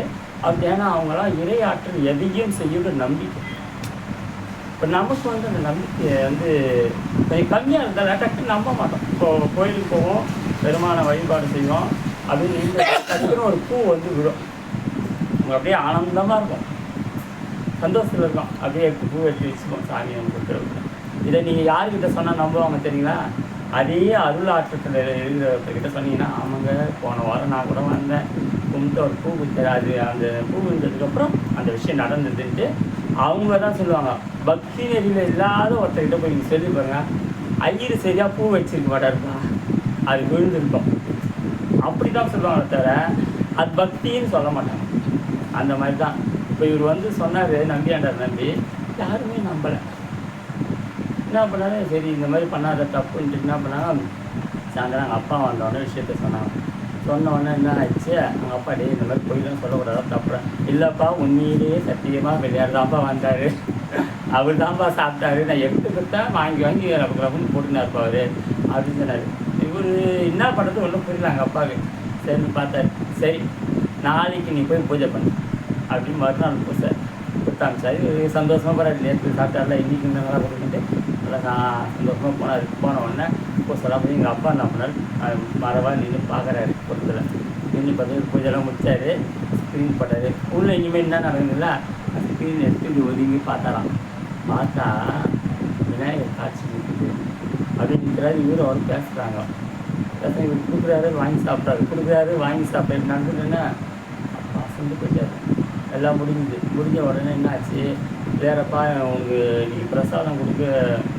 அப்படி. ஏன்னா அவங்களாம் இறையாற்றல் எதையும் செய்யுற நம்பிக்கை. இப்போ நமக்கு அந்த நம்பிக்கை கொஞ்சம் கம்மியாக இருந்தால் டக்குன்னு நம்ப மாட்டோம். இப்போ கோயிலுக்கு போவோம், பெருமான வழிபாடு செய்வோம், அப்படின்னு டக்குன்னு ஒரு பூ விடும், நமக்கு அப்படியே ஆனந்தமாக இருக்கும், சந்தோஷத்தில் இருக்கும். அப்படியே பூ எடுத்து வச்சுப்போம், சாமி நமக்கு கொடுத்துருவோம். இதை நீங்கள் யாருக்கிட்ட சொன்னால் நம்புவாங்க தெரியுங்களா? அதே அருள் ஆற்றத்தில் இருக்கிறவர்கிட்ட சொன்னீங்கன்னா, ஆமாங்க போன வாரம் நான் கூட வந்தேன், கும்பிட்டு ஒரு பூ கொடுத்தாரு, அது அந்த பூ விழுந்ததுக்கப்புறம் அந்த விஷயம் நடந்ததுன்ட்டு அவங்க தான் சொல்லுவாங்க. பக்தி நெறியில் இல்லாத ஒருத்தர்கிட்ட போய் நீங்கள் சொல்லி பாருங்க, ஐயரு சரியாக பூ வச்சிருக்க மாட்டாருப்பா, அது விழுந்திருக்கும், அப்படி தான் சொல்லுவாங்க தவிர அது பக்தின்னு சொல்ல மாட்டாங்க. அந்த மாதிரி தான் இப்போ இவர் சொன்னார், நம்பியாண்டார் நம்பி, யாருமே நம்பலை. என்ன பண்ணாரு, சரி இந்த மாதிரி பண்ணாத தப்புன்ட்டு என்ன பண்ணாங்க, சாயந்தரம் அப்பா வந்தோடனே விஷயத்த சொன்னாங்க. சொன்னோடனே என்ன ஆயிடுச்சு, அவங்க அப்பா டே இந்த மாதிரி கோயிலும் சொல்லக்கூடாது தப்பு, இல்லைப்பா உண்மையிலேயே சத்தியமாக வெளியார் தான்ப்பா வந்தார், அவர் தான்ப்பா சாப்பிட்டாரு, நான் எப்படி கொடுத்தா வாங்கி ரப்புன்னு போட்டுனா இருப்பார் அப்படின்னு சொன்னார். இவர் என்ன பண்ணுறது ஒன்றும் புரியல எங்கள் அப்பாவுக்கு. சரின்னு பார்த்தாரு, சரி நாளைக்கு நீ போய் பூஜை பண்ணு அப்படின்னு மறுநாள் பூசை கொடுத்தாங்க. சரி சந்தோஷமாக போகிறாரு, நேற்று சாப்பிட்டாரில்ல இன்றைக்கி இந்த நல்லா கொடுத்துட்டு நல்லா சந்தோஷமாக போனார். போன உடனே பூசெல்லாம் போய் எங்கள் அப்பா என்ன பண்ணார், மரவாக நின்று பார்க்குறாரு பொருத்தில் நின்று பார்த்து பூஜைலாம் முடிச்சார், ஸ்க்ரீன் போட்டார். உள்ளே இனிமேல் என்ன நடக்குதுல்ல, ஸ்க்ரீன் எடுத்து இப்படி ஒதுங்கி பார்த்தாராம். பார்த்தா விநாயகர் காட்சி இருக்குது அப்படின்னு நிற்கிறாரு. இவரும் அவர் பேசுகிறாங்க. இவர் கொடுக்குறாரு வாங்கி சாப்பிட்றாரு, கொடுக்குறாரு வாங்கி சாப்பிட்றாரு. நடந்துட்டுன்னா அப்பா செஞ்சு போயிட்டார். எல்லாம் முடிஞ்ச உடனே என்ன ஆச்சு, வேறப்பா உங்களுக்கு இன்றைக்கி பிரசாதம் கொடுக்க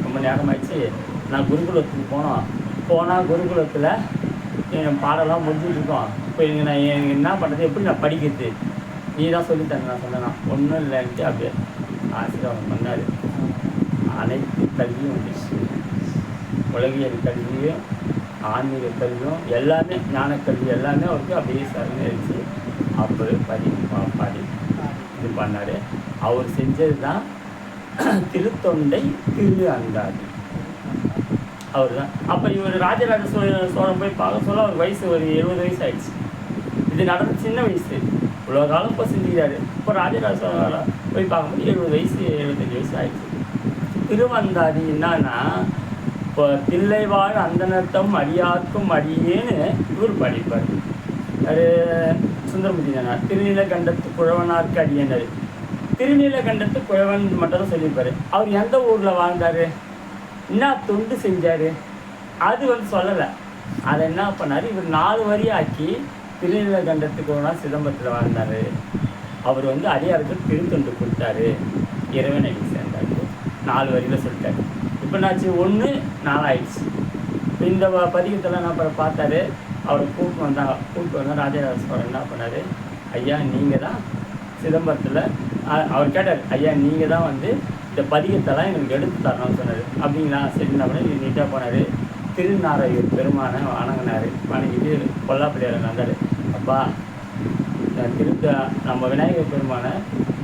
ரொம்ப நேரமாகிடுச்சு, நான் குருகுலத்துக்கு போனால் குருகுலத்தில் என் பாடலாம் முடிஞ்சுட்ருக்கோம், இப்போ நான் என்ன பண்ணுறது, எப்படி நான் படிக்கிறது, நீ தான் சொல்லித்தரேன். நான் சொன்னேன் ஒன்றும் இல்லைன்ட்டு அப்படியே ஆசீர்வாதம் பண்ணார். அனைத்து கல்வியும் வந்துச்சு, உலகியல் கல்வியும் ஆன்மீக கல்வியும் எல்லாமே, ஞானக்கல்வி எல்லாமே அவருக்கு அப்படியே சரணடைச்சு அப்போ பாடி இது பண்ணார். அவர் செஞ்சது தான் திருத்தொண்டை திரு அந்தாதி, அவர் தான். அப்போ இவர் ராஜராஜ சோழன் போய் பார்க்க சொல்ல அவர் வயசு ஒரு 70 வயசு ஆயிடுச்சு. இது நடந்த சின்ன வயசு, இவ்வளோ காலம் இப்போ செஞ்சுக்கிறாரு. இப்போ ராஜராஜ சோழன் போய் பார்க்கும்போது 70 வயசு 75 வயசு ஆயிடுச்சு. திருவந்தாதி என்னன்னா, இப்போ தில்லைவாழ் அந்தனத்தம் அடியாக்கும் அடியேன்னு இவர் படிப்பார். அது சுந்தரமூர்த்தி தானார். திருநீலகண்டத்து குழவனாருக்கு அடியேனார். திருநீலகண்டத்து குழவன் மட்டும் சொல்லியிருப்பார். அவர் எந்த ஊரில் வாழ்ந்தார், என்ன தொண்டு செஞ்சார், அது சொல்லலை. அதை என்ன பண்ணார், இவர் 4 வரி ஆக்கி திருநீலகண்டத்து குழவனார் சிதம்பரத்தில் வாழ்ந்தார். அவர் அடியாருக்கு திருத்தொண்டு கொடுத்தாரு, இறைவனை சேர்ந்தார். 4 வரியில் சொல்லிட்டார். இப்போ என்னாச்சு, 1-4 ஆயிடுச்சு. இந்த பதிகத்தில் என்ன பார்த்தாரு, அவரை கூப்பிட்டு வந்தால் ராஜராஜ சோழன் என்ன பண்ணார், ஐயா நீங்கள் தான் சிதம்பரத்தில், அவர் கேட்டார், ஐயா நீங்கள் தான் இந்த பதிகத்தெல்லாம் எனக்கு எடுத்து தரணும்னு சொன்னார். அப்படிங்களா, சரி என்ன பண்ண நீட்டாக போனார். திருநாரையூர் பெருமானை வணங்கினார். வணங்கிட்டு கொல்லாப்பிள்ளையார் வந்தார். அப்பா நம்ம விநாயகர் பெருமானை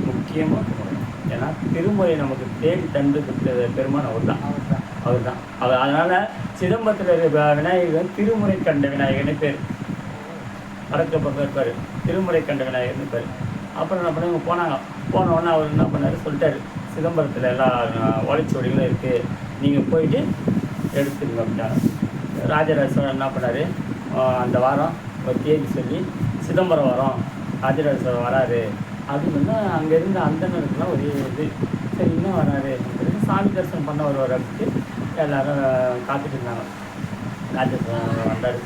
முக்கியமாக கும்பிடணும். ஏன்னா திருமுறை நமக்கு தேடி தந்து கொடுத்த பெருமான் அவர் தான். அதனால் சிதம்பரத்தில் இருக்கிற விநாயகர் திருமுறை கண்ட விநாயகர்னு பேர். வடக்கு பக்கம் இருப்பார், திருமுறை கண்ட விநாயகர்னு பேர். அப்புறம் என்ன பண்ண போனாங்க. போனவுடனே அவர் என்ன பண்ணார் சொல்லிட்டார், சிதம்பரத்தில் எல்லா ஓலைச்சுவடிகளும் இருக்குது, நீங்கள் போயிட்டு எடுத்துங்க அப்படின்னாங்க. ராஜராஜ சோழன் என்ன பண்ணார், அந்த வாரம் ஒரு தேதி சொல்லி சிதம்பரம் வரோம், ராஜராஜ சோழன் வராரு அப்படின்னு. அங்கே இருந்த அந்தனருக்குலாம் ஒரு இது, சரி இன்னும் வராரு அப்படின்னு சாமி தரிசனம் பண்ண வருவார் அப்படின்ட்டு எல்லோரும் காத்துட்டு இருந்தாங்க. ராஜராஜ சோழன் வந்தார்.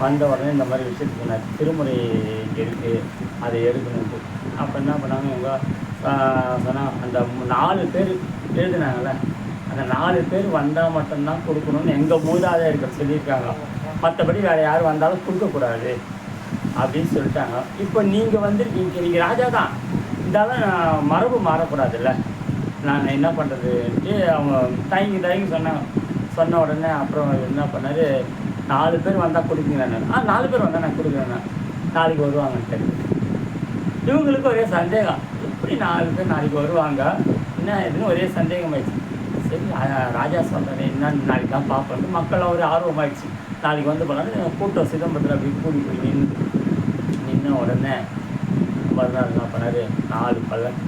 வந்த உடனே இந்த மாதிரி விஷயத்துக்கு சொன்னார், திருமுறை இங்கே இருக்குது, அதை எடுக்கணுன்ட்டு. அப்போ என்ன பண்ணாங்க, இவங்க சொன்னால் அந்த 4 பேர் எழுதுனாங்கள்ல, அந்த 4 பேர் வந்தால் மட்டும்தான் கொடுக்கணும்னு எங்கள் மூதாதையர்கள் சொல்லியிருக்காங்க. மற்றபடி வேறு யார் வந்தாலும் கொடுக்கக்கூடாது அப்படின்னு சொல்லிட்டாங்க. இப்போ நீங்கள் வந்திருக்கீங்க, நீங்கள் ராஜா தான், இருந்தாலும் மரபு மாறக்கூடாதுல்ல, நாங்கள் என்ன பண்ணுறதுன்ட்டு அவங்க தயங்கி சொன்னாங்க. சொன்ன உடனே அப்புறம் என்ன பண்ணார், 4 பேர் வந்தால் கொடுக்குறேன். 4 பேர் வந்தால் நான் கொடுக்குறேன், நாளைக்கு வருவாங்கன்ட்டு. இவங்களுக்கு ஒரே சந்தேகம், எப்படி 4 பேர் நாளைக்கு வருவாங்க, என்ன இதுன்னு ஒரே சந்தேகமாயிடுச்சு. சரி ராஜா சொல்கிறேன் என்னன்னு நாளைக்கு தான் பார்ப்பேன். மக்கள் ஒரு ஆர்வமாயிடுச்சு, நாளைக்கு வந்து போனாலும் கூட்டம் சிதம்பரத்தில் அப்படி கூடி போய் நின்ன உடனே மறுநாள் என்ன பண்ணார், 4 பல்லன்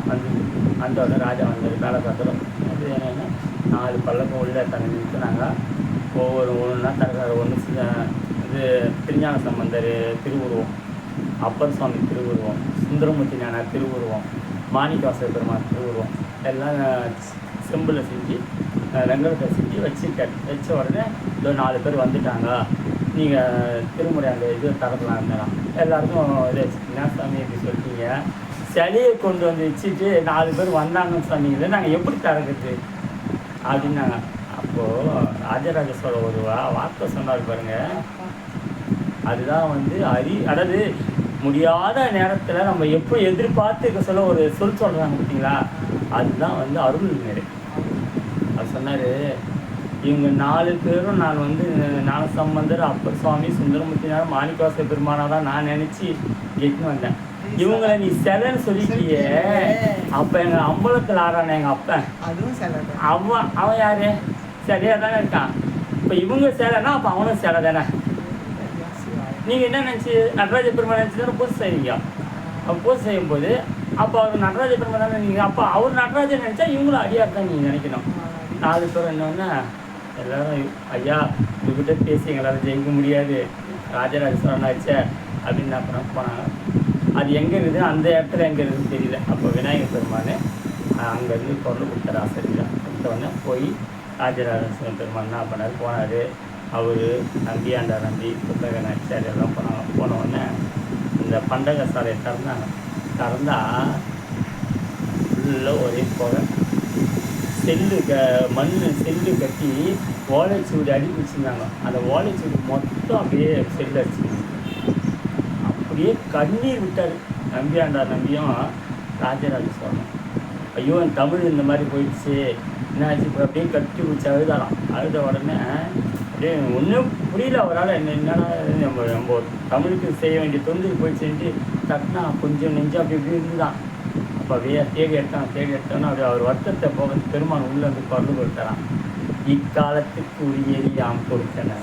வந்து அந்த உடனே ராஜா வந்தார். மேலே பார்த்துடும் அது என்னென்னா 4 பல்லக்கும் உள்ளே தண்ணி நிறுத்தினாங்க. ஒவ்வொன்றா தரக்கார ஒன்று இது திருஞான சம்பந்தர் திருவுருவம், அப்பர் சுவாமி திருவுருவம், சுந்தரமூர்த்தி ஞானார் திருவுருவம், மாணிக்கவாசகர் பெருமாள் திருவுருவம் எல்லாம் செம்பில் செஞ்சு வெங்கலத்தை செஞ்சு வச்ச உடனே இதோ 4 பேர் வந்துட்டாங்க, நீங்கள் திருமுறை அந்த இது தரக்கலாம் இருந்தாலும் எல்லாருக்கும் இதை வச்சுக்கிங்கன்னா சாமி எப்படி சொல்லிட்டீங்க, சிலையை கொண்டு வந்து வச்சுட்டு 4 பேர் வந்தாங்கன்னு சொன்னீங்களே, நாங்கள் எப்படி திறக்கிறது அப்படின்னாங்க. அப்போது ராஜராஜ சோழ ஒரு வார்த்தை சொன்னார் பாருங்கள், அதுதான் வந்து அதாவது முடியாத நேரத்தில் நம்ம எப்படி எதிர்பார்த்து சொல்ல ஒரு சொல்கிறாங்க பார்த்தீங்களா, அதுதான் வந்து அருள் நிலை. அது சொன்னார், இவங்க 4 பேரும் நான் வந்து ஞானசம்பந்தர், அப்பர் சுவாமி, சுந்தரமூர்த்தினார், மாணிக்கவாசகர் பெருமானாக தான் நான் நினச்சி கேட்டுன்னு வந்தேன். இவங்களை நீ சிலைன்னு சொல்லிட்டியே, அப்போ எங்கள் அம்பலத்தில் ஆறான எங்கள் அப்பன் அவன் யாரு சிலையாக தானே இருக்கான். இப்போ இவங்க சிலைன்னா அப்போ அவனும் சிலை தானே. நீங்கள் என்ன நினச்சி நடராஜ பெருமாள் நினச்சி தானே பூஜை செய்வீங்க. அப்போ பூஜை செய்யும்போது அப்போ அவர் நடராஜ பெருமாள் தானே நீங்கள், அப்போ அவர் நடராஜன் நினச்சா இவங்களும் அடியார் தான் நீங்கள் நினைக்கணும். 4 பேர் என்னன்னா எல்லோரும் ஐயா இவகிட்ட பேசி எங்களால் ஜெயிக்க முடியாது, ராஜராஜ சோழன் ஆச்சே அப்படின்னு அப்புறம் போனாங்க. அது எங்கே இருக்குது, அந்த இடத்துல எங்கே இருக்குதுன்னு தெரியல. அப்போ விநாயகர் பெருமான் அங்கேருந்து பொருள் கொடுத்தார் ஆசிரியர். கொடுத்தவொடனே போய் ராஜராஜ பெருமான் என்ன பண்ணார், போனார். அவர் நம்பியாண்டார் நம்பி புத்தக நாச்சியார் எல்லாம் போனாங்க. போனவுடனே இந்த பண்டக சாலையை திறந்தால் ஃபுல்லாக ஒரே புகை, மண் செல்லு கட்டி ஓலைச்சூடு அடி வச்சுருந்தாங்க. அந்த ஓலைச்சூடு மொத்தம் அப்படியே செல்லு அடிச்சுருந்தாங்க. அப்படியே கண்ணீர் விட்டார் நம்பியாண்டார் நம்பியும் ராஜராஜ சோழன். ஐயோ என் தமிழ் இந்த மாதிரி போயிடுச்சு, என்னாச்சு இப்போ அப்படியே கட்டி பிடிச்சி அழுதாலாம். அழுத உடனே அப்படியே ஒன்றும் புரியல அவரால், என்னென்னா நம்ம தமிழுக்கு செய்ய வேண்டிய தொண்டு போய் செஞ்சு தட்டினா கொஞ்சம் நெஞ்சு அப்படி இப்படி இருந்துதான். அப்போ தேடி எடுத்தோன்னா அப்படியே அவர் வருத்தத்தை போக பெருமான் உள்ளே வந்து கொண்டு கொடுத்தாராம். இக்காலத்துக்கு உரியறி யாம் கொடுத்தன,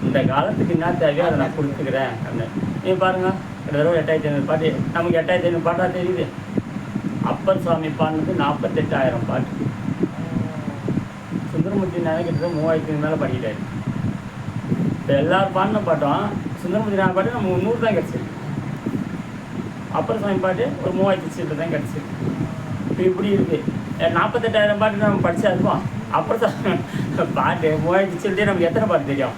இந்த காலத்துக்கு என்ன தேவையோ அதை நான் கொடுத்துக்கிறேன் அப்படின்னு. நீங்கள் பாருங்கள், கிட்டத்தட்ட 8500 பாட்டு, நமக்கு 8500 பாட்டாக தெரியுது. அப்பர் சுவாமி பாடினது 48,000 பாட்டு. சுந்தரமூர்த்தி நாயகர் கிட்டத்தட்ட 3000 மேலே பாடிக்கிட்டாரு. இப்போ எல்லோரும் பாடின பாட்டும் சுந்தரமூர்த்தி நாயகர் பாட்டு நம்ம 100 தான் கிடச்சிருக்கு. அப்பர் சுவாமி பாட்டு ஒரு 3000 சீட்டு தான் கிடச்சிருக்கு. இப்போ இப்படி இருக்குது. 48,000 பாட்டு நம்ம படித்தா இருப்போம். அப்பர் சுவாமி பாட்டு 3000 சீட்டே நமக்கு எத்தனை பாட்டு தெரியும்?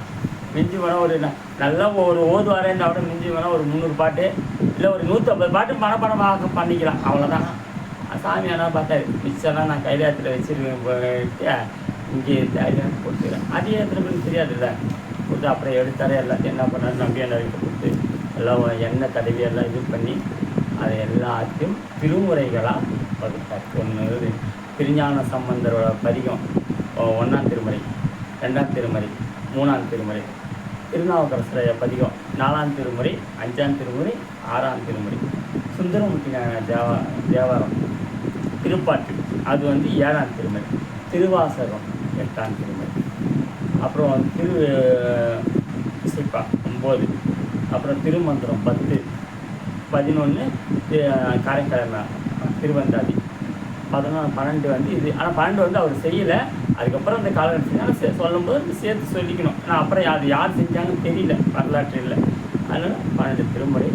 மிஞ்சி போனால் ஒரு நல்லா ஒரு ஓதுவாரேன்னு விட மிஞ்சி போனால் ஒரு 300 பாட்டு இல்லை ஒரு 150 பாட்டு மனப்படமாக பண்ணிக்கலாம், அவ்வளோதான். சாமி ஆனால் பார்த்தாரு, மிச்சம்லாம் நான் கைலாயத்தில் வச்சுருக்கேன் போயிட்டு இங்கே தைரியம் கொடுத்துக்கிறேன். அது எத்தனை பேருக்கு தெரியாதுல்ல. கொடுத்து அப்புறம் எடுத்தாரே எல்லாத்தையும் என்ன பண்ணாரு, நம்பியாண்டார்கிட்ட கொடுத்து எல்லாம் எண்ணெய் தடவி எல்லாம் இது பண்ணி அதை எல்லாத்தையும் திருமுறைகளாக வகுத்தார். ஒன்று திருஞான சம்பந்தரோட பதிகம் 1ஆம் திருமுறை, 2ஆம் திருமுறை, 3ஆம் திருமுறை, திருநாவுக்கரசர் பதிகம் 4ஆம் திருமுறை, 5ஆம் திருமுறை, 6ஆம் திருமுறை. சுந்தரமூர்த்தி தேவாரம் திருப்பாட்டு அது வந்து 7ஆம் திருமுறை. திருவாசகம் 8ஆம் திருமுறை. அப்புறம் இசைப்பா 9. அப்புறம் திருமந்திரம் 10, 11 காரைக்கிழமை திருவந்தாதி, 12 வந்து இது. ஆனால் 12 வந்து அவர் செய்யலை. அதுக்கப்புறம் அந்த காலகட்டம் செஞ்சாலும் சொல்லும்போது சேர்த்து சொல்லிக்கணும். ஆனால் அப்புறம் அது யார் செஞ்சாங்கன்னு தெரியல, வரலாற்று இல்லை. அதனால் 12 திருமுறை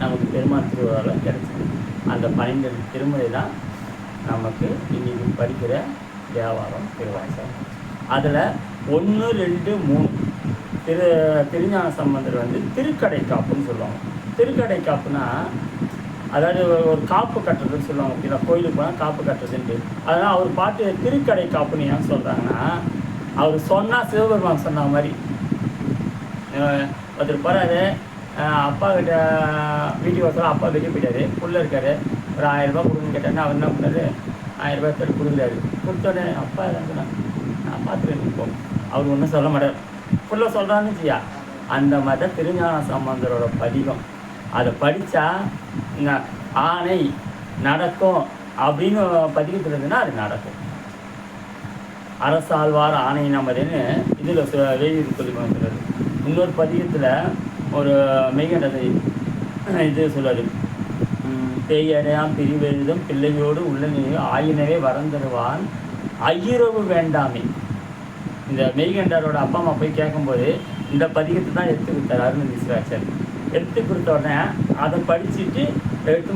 நமக்கு பெருமாள் திருவிழாவில் கிடைச்சிது. அந்த 12 திருமுறை தான் நமக்கு இன்றைக்கி படிக்கிற தேவாரம் திருவாசகம். அதில் 1, 2, 3 திருஞான சம்பந்தர் வந்து திருக்கடை காப்புன்னு சொல்லுவாங்க. திருக்கடை காப்புனா அதாவது ஒரு காப்பு கட்டுறதுன்னு சொல்லுவாங்க. அப்படின்னா கோயிலுக்கு போனால் காப்பு கட்டுறதுன்ட்டு. அதனால் அவர் பாட்டு திருக்கடை காப்புன்னு ஏன் சொல்கிறாங்கன்னா, அவர் சொன்னால் சிவபெருமான் சொன்ன மாதிரி. ஒருத்தர் போகிறாரு, அப்பா கிட்ட வீட்டுக்கு வர அப்பா வெளியே போயிட்டாரு, புள்ள இருக்காரு, ஒரு 1000 ரூபா கொடுங்கன்னு கேட்டாருன்னா அவர் என்ன பண்ணாரு, 1000 ரூபாய் தட்டு கொடுக்குறாரு. கொடுத்தோடனே அப்பா எதாச்சுன்னா நான் பார்த்துக்கிறேன் போ, அவர் ஒன்றும் சொல்ல மாட்டார். புள்ள சொல்கிறான்னு வச்சியா, அந்த மாதிரி தான் திருஞான சம்பந்தரோட பதிகம். அதை படித்தா ஆணை நடக்கும் அப்படின்னு பதிகத்துலதுன்னா அது நடக்கும். அரசாழ்வார் ஆணை நமதுன்னு இதில் வேதியில் சொல்லி சொல்கிறாரு. இன்னொரு பதிகத்தில் ஒரு மெய்கண்டதை இது சொல்லுவார், பேயடையாம் பிரிவெழுதும் பிள்ளையோடு உள்ள ஆயினவே வரந்தருவான் ஐயுறவு வேண்டாமே. இந்த மெய்கண்டாரோட அப்பா அம்மா போய் கேட்கும்போது இந்த பதிகத்தை தான் எடுத்து கொடுத்தார் அருணகிரி சிவாச்சாரி. எடுத்து கொடுத்த உடனே அதை படிச்சுட்டு எடுத்து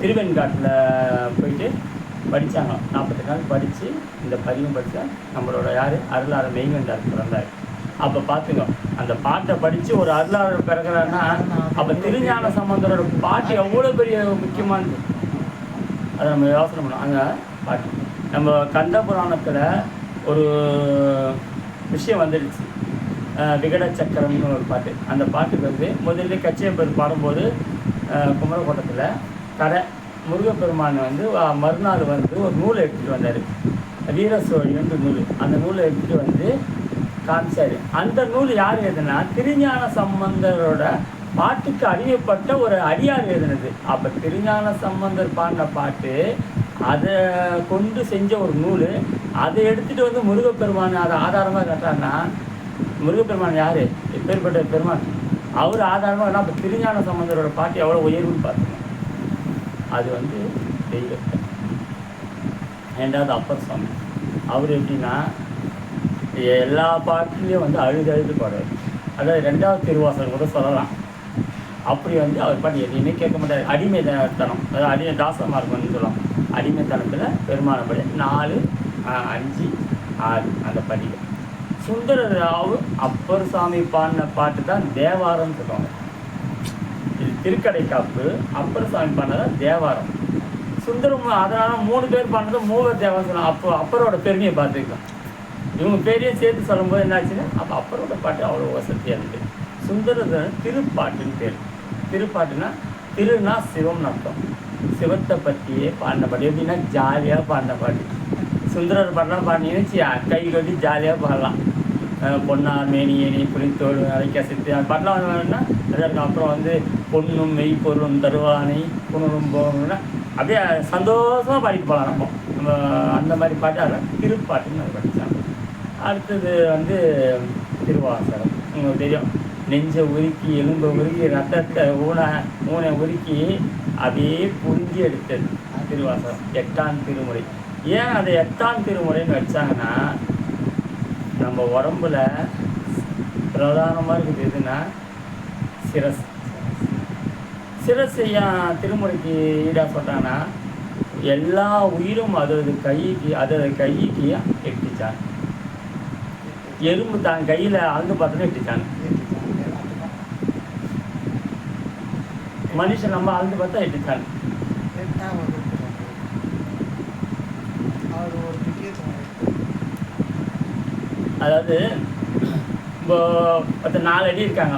திருவெண்காட்டில் போயிட்டு படித்தாங்க. 48 நாள் படித்து இந்த பதிகம் படித்தா நம்மளோட யார் அருளாளர் மெய்கண்டார் பிறந்தார். அப்போ பார்த்துங்க, அந்த பாட்டை படித்து ஒரு அருளாளர் பிறகுறாருன்னா அப்போ திருஞான சம்பந்தரோட பாட்டு எவ்வளோ பெரிய முக்கியமானது அதை நம்ம யோசனை பண்ணோம். அங்கே பாட்டு நம்ம கந்த புராணத்தில் ஒரு விஷயம் வந்துடுச்சு, விகட சக்கரம்னு ஒரு பாட்டு. அந்த பாட்டுக்கு வந்து முதல்ல கச்சியப்பர் பாடும்போது குமரக்கோட்டத்தில் கரை முருகப்பெருமான் வந்து மறுநாள் வந்து ஒரு நூலை எடுத்துகிட்டு வந்தார், வீரசோழின்ற நூல். அந்த நூலை எடுத்துகிட்டு வந்து காமிச்சார். அந்த நூல் யார் எழுதுனா திருஞான சம்பந்தரோட பாட்டுக்கு அறியப்பட்ட ஒரு அடியார் எழுதினது. அப்போ திருஞான சம்பந்தர் பாடின பாட்டு அதை கொண்டு செஞ்ச ஒரு நூல். அதை எடுத்துகிட்டு வந்து முருகப்பெருமான் அதை ஆதாரமாக கட்டுறாருன்னா முருகப்பெருமான் யார், எப்பேற்பட்ட பெருமான், அவர் ஆதாரமாக என்ன. அப்போ திருஞான சம்பந்தரோட பாட்டு எவ்வளோ உயர்வுன்னு பார்த்துங்க. அது வந்து தெய்வத்தை. 2வது அப்பர் சுவாமி, அவர் எப்படின்னா எல்லா பாட்டுலேயும் வந்து அழுது பாடுவார். அதாவது 2வது திருவாசகம் கூட சொல்லலாம். அப்படி வந்து அவர் பாட்டு எதையுமே கேட்க மாட்டார். அடிமைத்தனம், அதாவது தாசமாக இருக்கும்னு சொல்லலாம். அடிமைத்தனத்தில் பெருமானப்படி 4, 5, 6 அந்த பதிகம். சுந்தரராவ் அப்பர் சாமி பாடின பாட்டு தான் தேவாரம்னு சொல்லுவாங்க. இது திருக்கடை காப்பு, அப்பர் சாமி பாடினதான் தேவாரம். சுந்தரம் அதனால 3 பேர் பாடினது 3 தேவாரம் சொல்லலாம். அப்போ அப்பரோட பெருமையை பார்த்துக்கலாம். இவங்க பேரையும் சேர்த்து சொல்லும்போது என்னாச்சுன்னா அப்போ அப்பரோட பாட்டு அவ்வளோ வசதியாக இருக்குது. சுந்தர திருப்பாட்டுன்னு பேர். திருப்பாட்டுனா திருனா சிவம்னு அர்த்தம். சிவத்தை பற்றியே பாடின பாட்டு. எப்படின்னா ஜாலியாக பாடின பாட்டு. சுந்தரர் பாட்டெலாம் பாடினீங்கன்னா கை கட்டி ஜாலியாக பாடலாம். பொன்னார் மேனியேனி புலித்தோடு அரைக்க சித்து அந்த பாட்டெலாம் வேணும்னா இருக்கும். அப்புறம் வந்து பொண்ணும் மெய் பொருளும் தருவானை புனரும் போகணும்னா அப்படியே சந்தோஷமாக பாடிட்டு போகலாம். நம்ம அந்த மாதிரி பாட்டு அதில் திருப்பாட்டுன்னு அதை படித்தாங்க. அடுத்தது வந்து திருவாசகம். உங்களுக்கு தெரியும், நெஞ்சை உருக்கி எலும்பை உருக்கி ரத்தத்தை ஊனை உருக்கி அப்படியே புரிஞ்சு எடுத்தது திருவாசகம். 8ஆம் திருமுறை. ஏன் அதை 8ஆம் திருமுறைன்னு வச்சாங்கன்னா நம்ம உடம்புல பிரதானமாக இருக்குது எதுன்னா சிரஸ். சிரஸ் ஏன் திருமுறைக்கு ஈடாக சொல்கிறாங்கன்னா எல்லா உயிரும் அதது கைக்கு எட்டிச்சாங்க. எறும்பு தான் கையில் அழுந்து பார்த்தோன்னா எட்டிச்சாங்க. மனுஷன் நம்ம அழுந்து பார்த்தா எட்டிச்சாங்க. அதாவது இப்போ 4 அடி இருக்காங்க.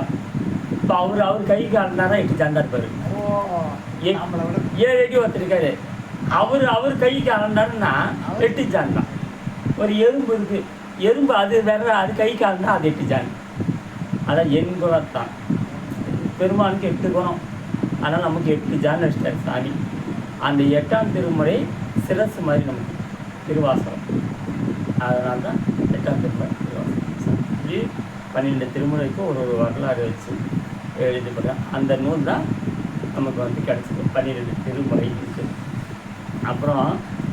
இப்போ அவர் கைக்கு அழுந்தாதான் எட்டிச்சாண்டா இருப்பார். 7 அடி ஒருத்தர் இருக்காரு, அவர் கைக்கு அழுந்தாருன்னா எட்டிச்சாண்டான். ஒரு எறும்பு இருக்குது, எறும்பு அது வேற, அது கை கால்னா அது 8 ஜான். அதான் என் குணத்தான். பெருமானுக்கு 8 குணம். ஆனால் நமக்கு 8 ஜான் வச்சிட்டார் சாமி. அந்த 8ஆம் திருமுறை சிரசு மாதிரி நமக்கு திருவாசகம். அதனால தான் 8ஆம் திருமுறை திருவாசகம். இப்படி 12 திருமுறைக்கும் ஒரு வரலாறு வச்சு எழுதப்படுறேன். அந்த நூல் தான் நமக்கு வந்து கிடச்சிது. 12 திருமுறை இருக்குது. அப்புறம்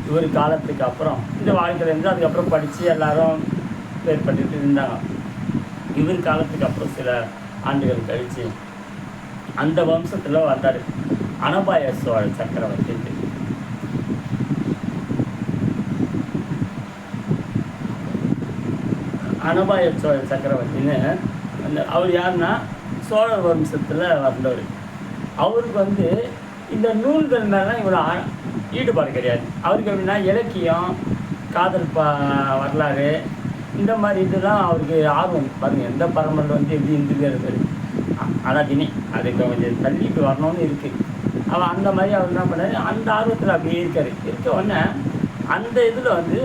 இவர் காலத்துக்கு அப்புறம் இந்த வாழ்க்கையில் இருந்து அதுக்கப்புறம் படித்து எல்லாரும் பேர் பண்ணிட்டு இருந்தாங்க. இவர் காலத்துக்கு அப்புறம் சில ஆண்டுகள் கழித்து அந்த வம்சத்தில் வந்தார் அனபாய சோழ சக்கரவர்த்தி. அனபாய சோழ சக்கரவர்த்தின்னு அவர் யாருன்னா சோழர் வம்சத்தில் வந்தவர். அவருக்கு வந்து இந்த நூல்கள் மேலாம் இவ்வளோ ஈடுபாடு கிடையாது. அவருக்கு எப்படின்னா இலக்கியம், காதல் வரலாறு, இந்த மாதிரி இதெல்லாம் அவருக்கு ஆர்வம். பாருங்கள், எந்த பரம்பரை வந்து எப்படி இருந்துக்கிறது அழகினி அதுக்கு கொஞ்சம் தள்ளிட்டு வரணும்னு இருக்குது. அவன் அந்த மாதிரி அவர் என்ன பண்ணார், அந்த ஆர்வத்தில் அப்படியே இருக்க உடனே அந்த இதில் வந்து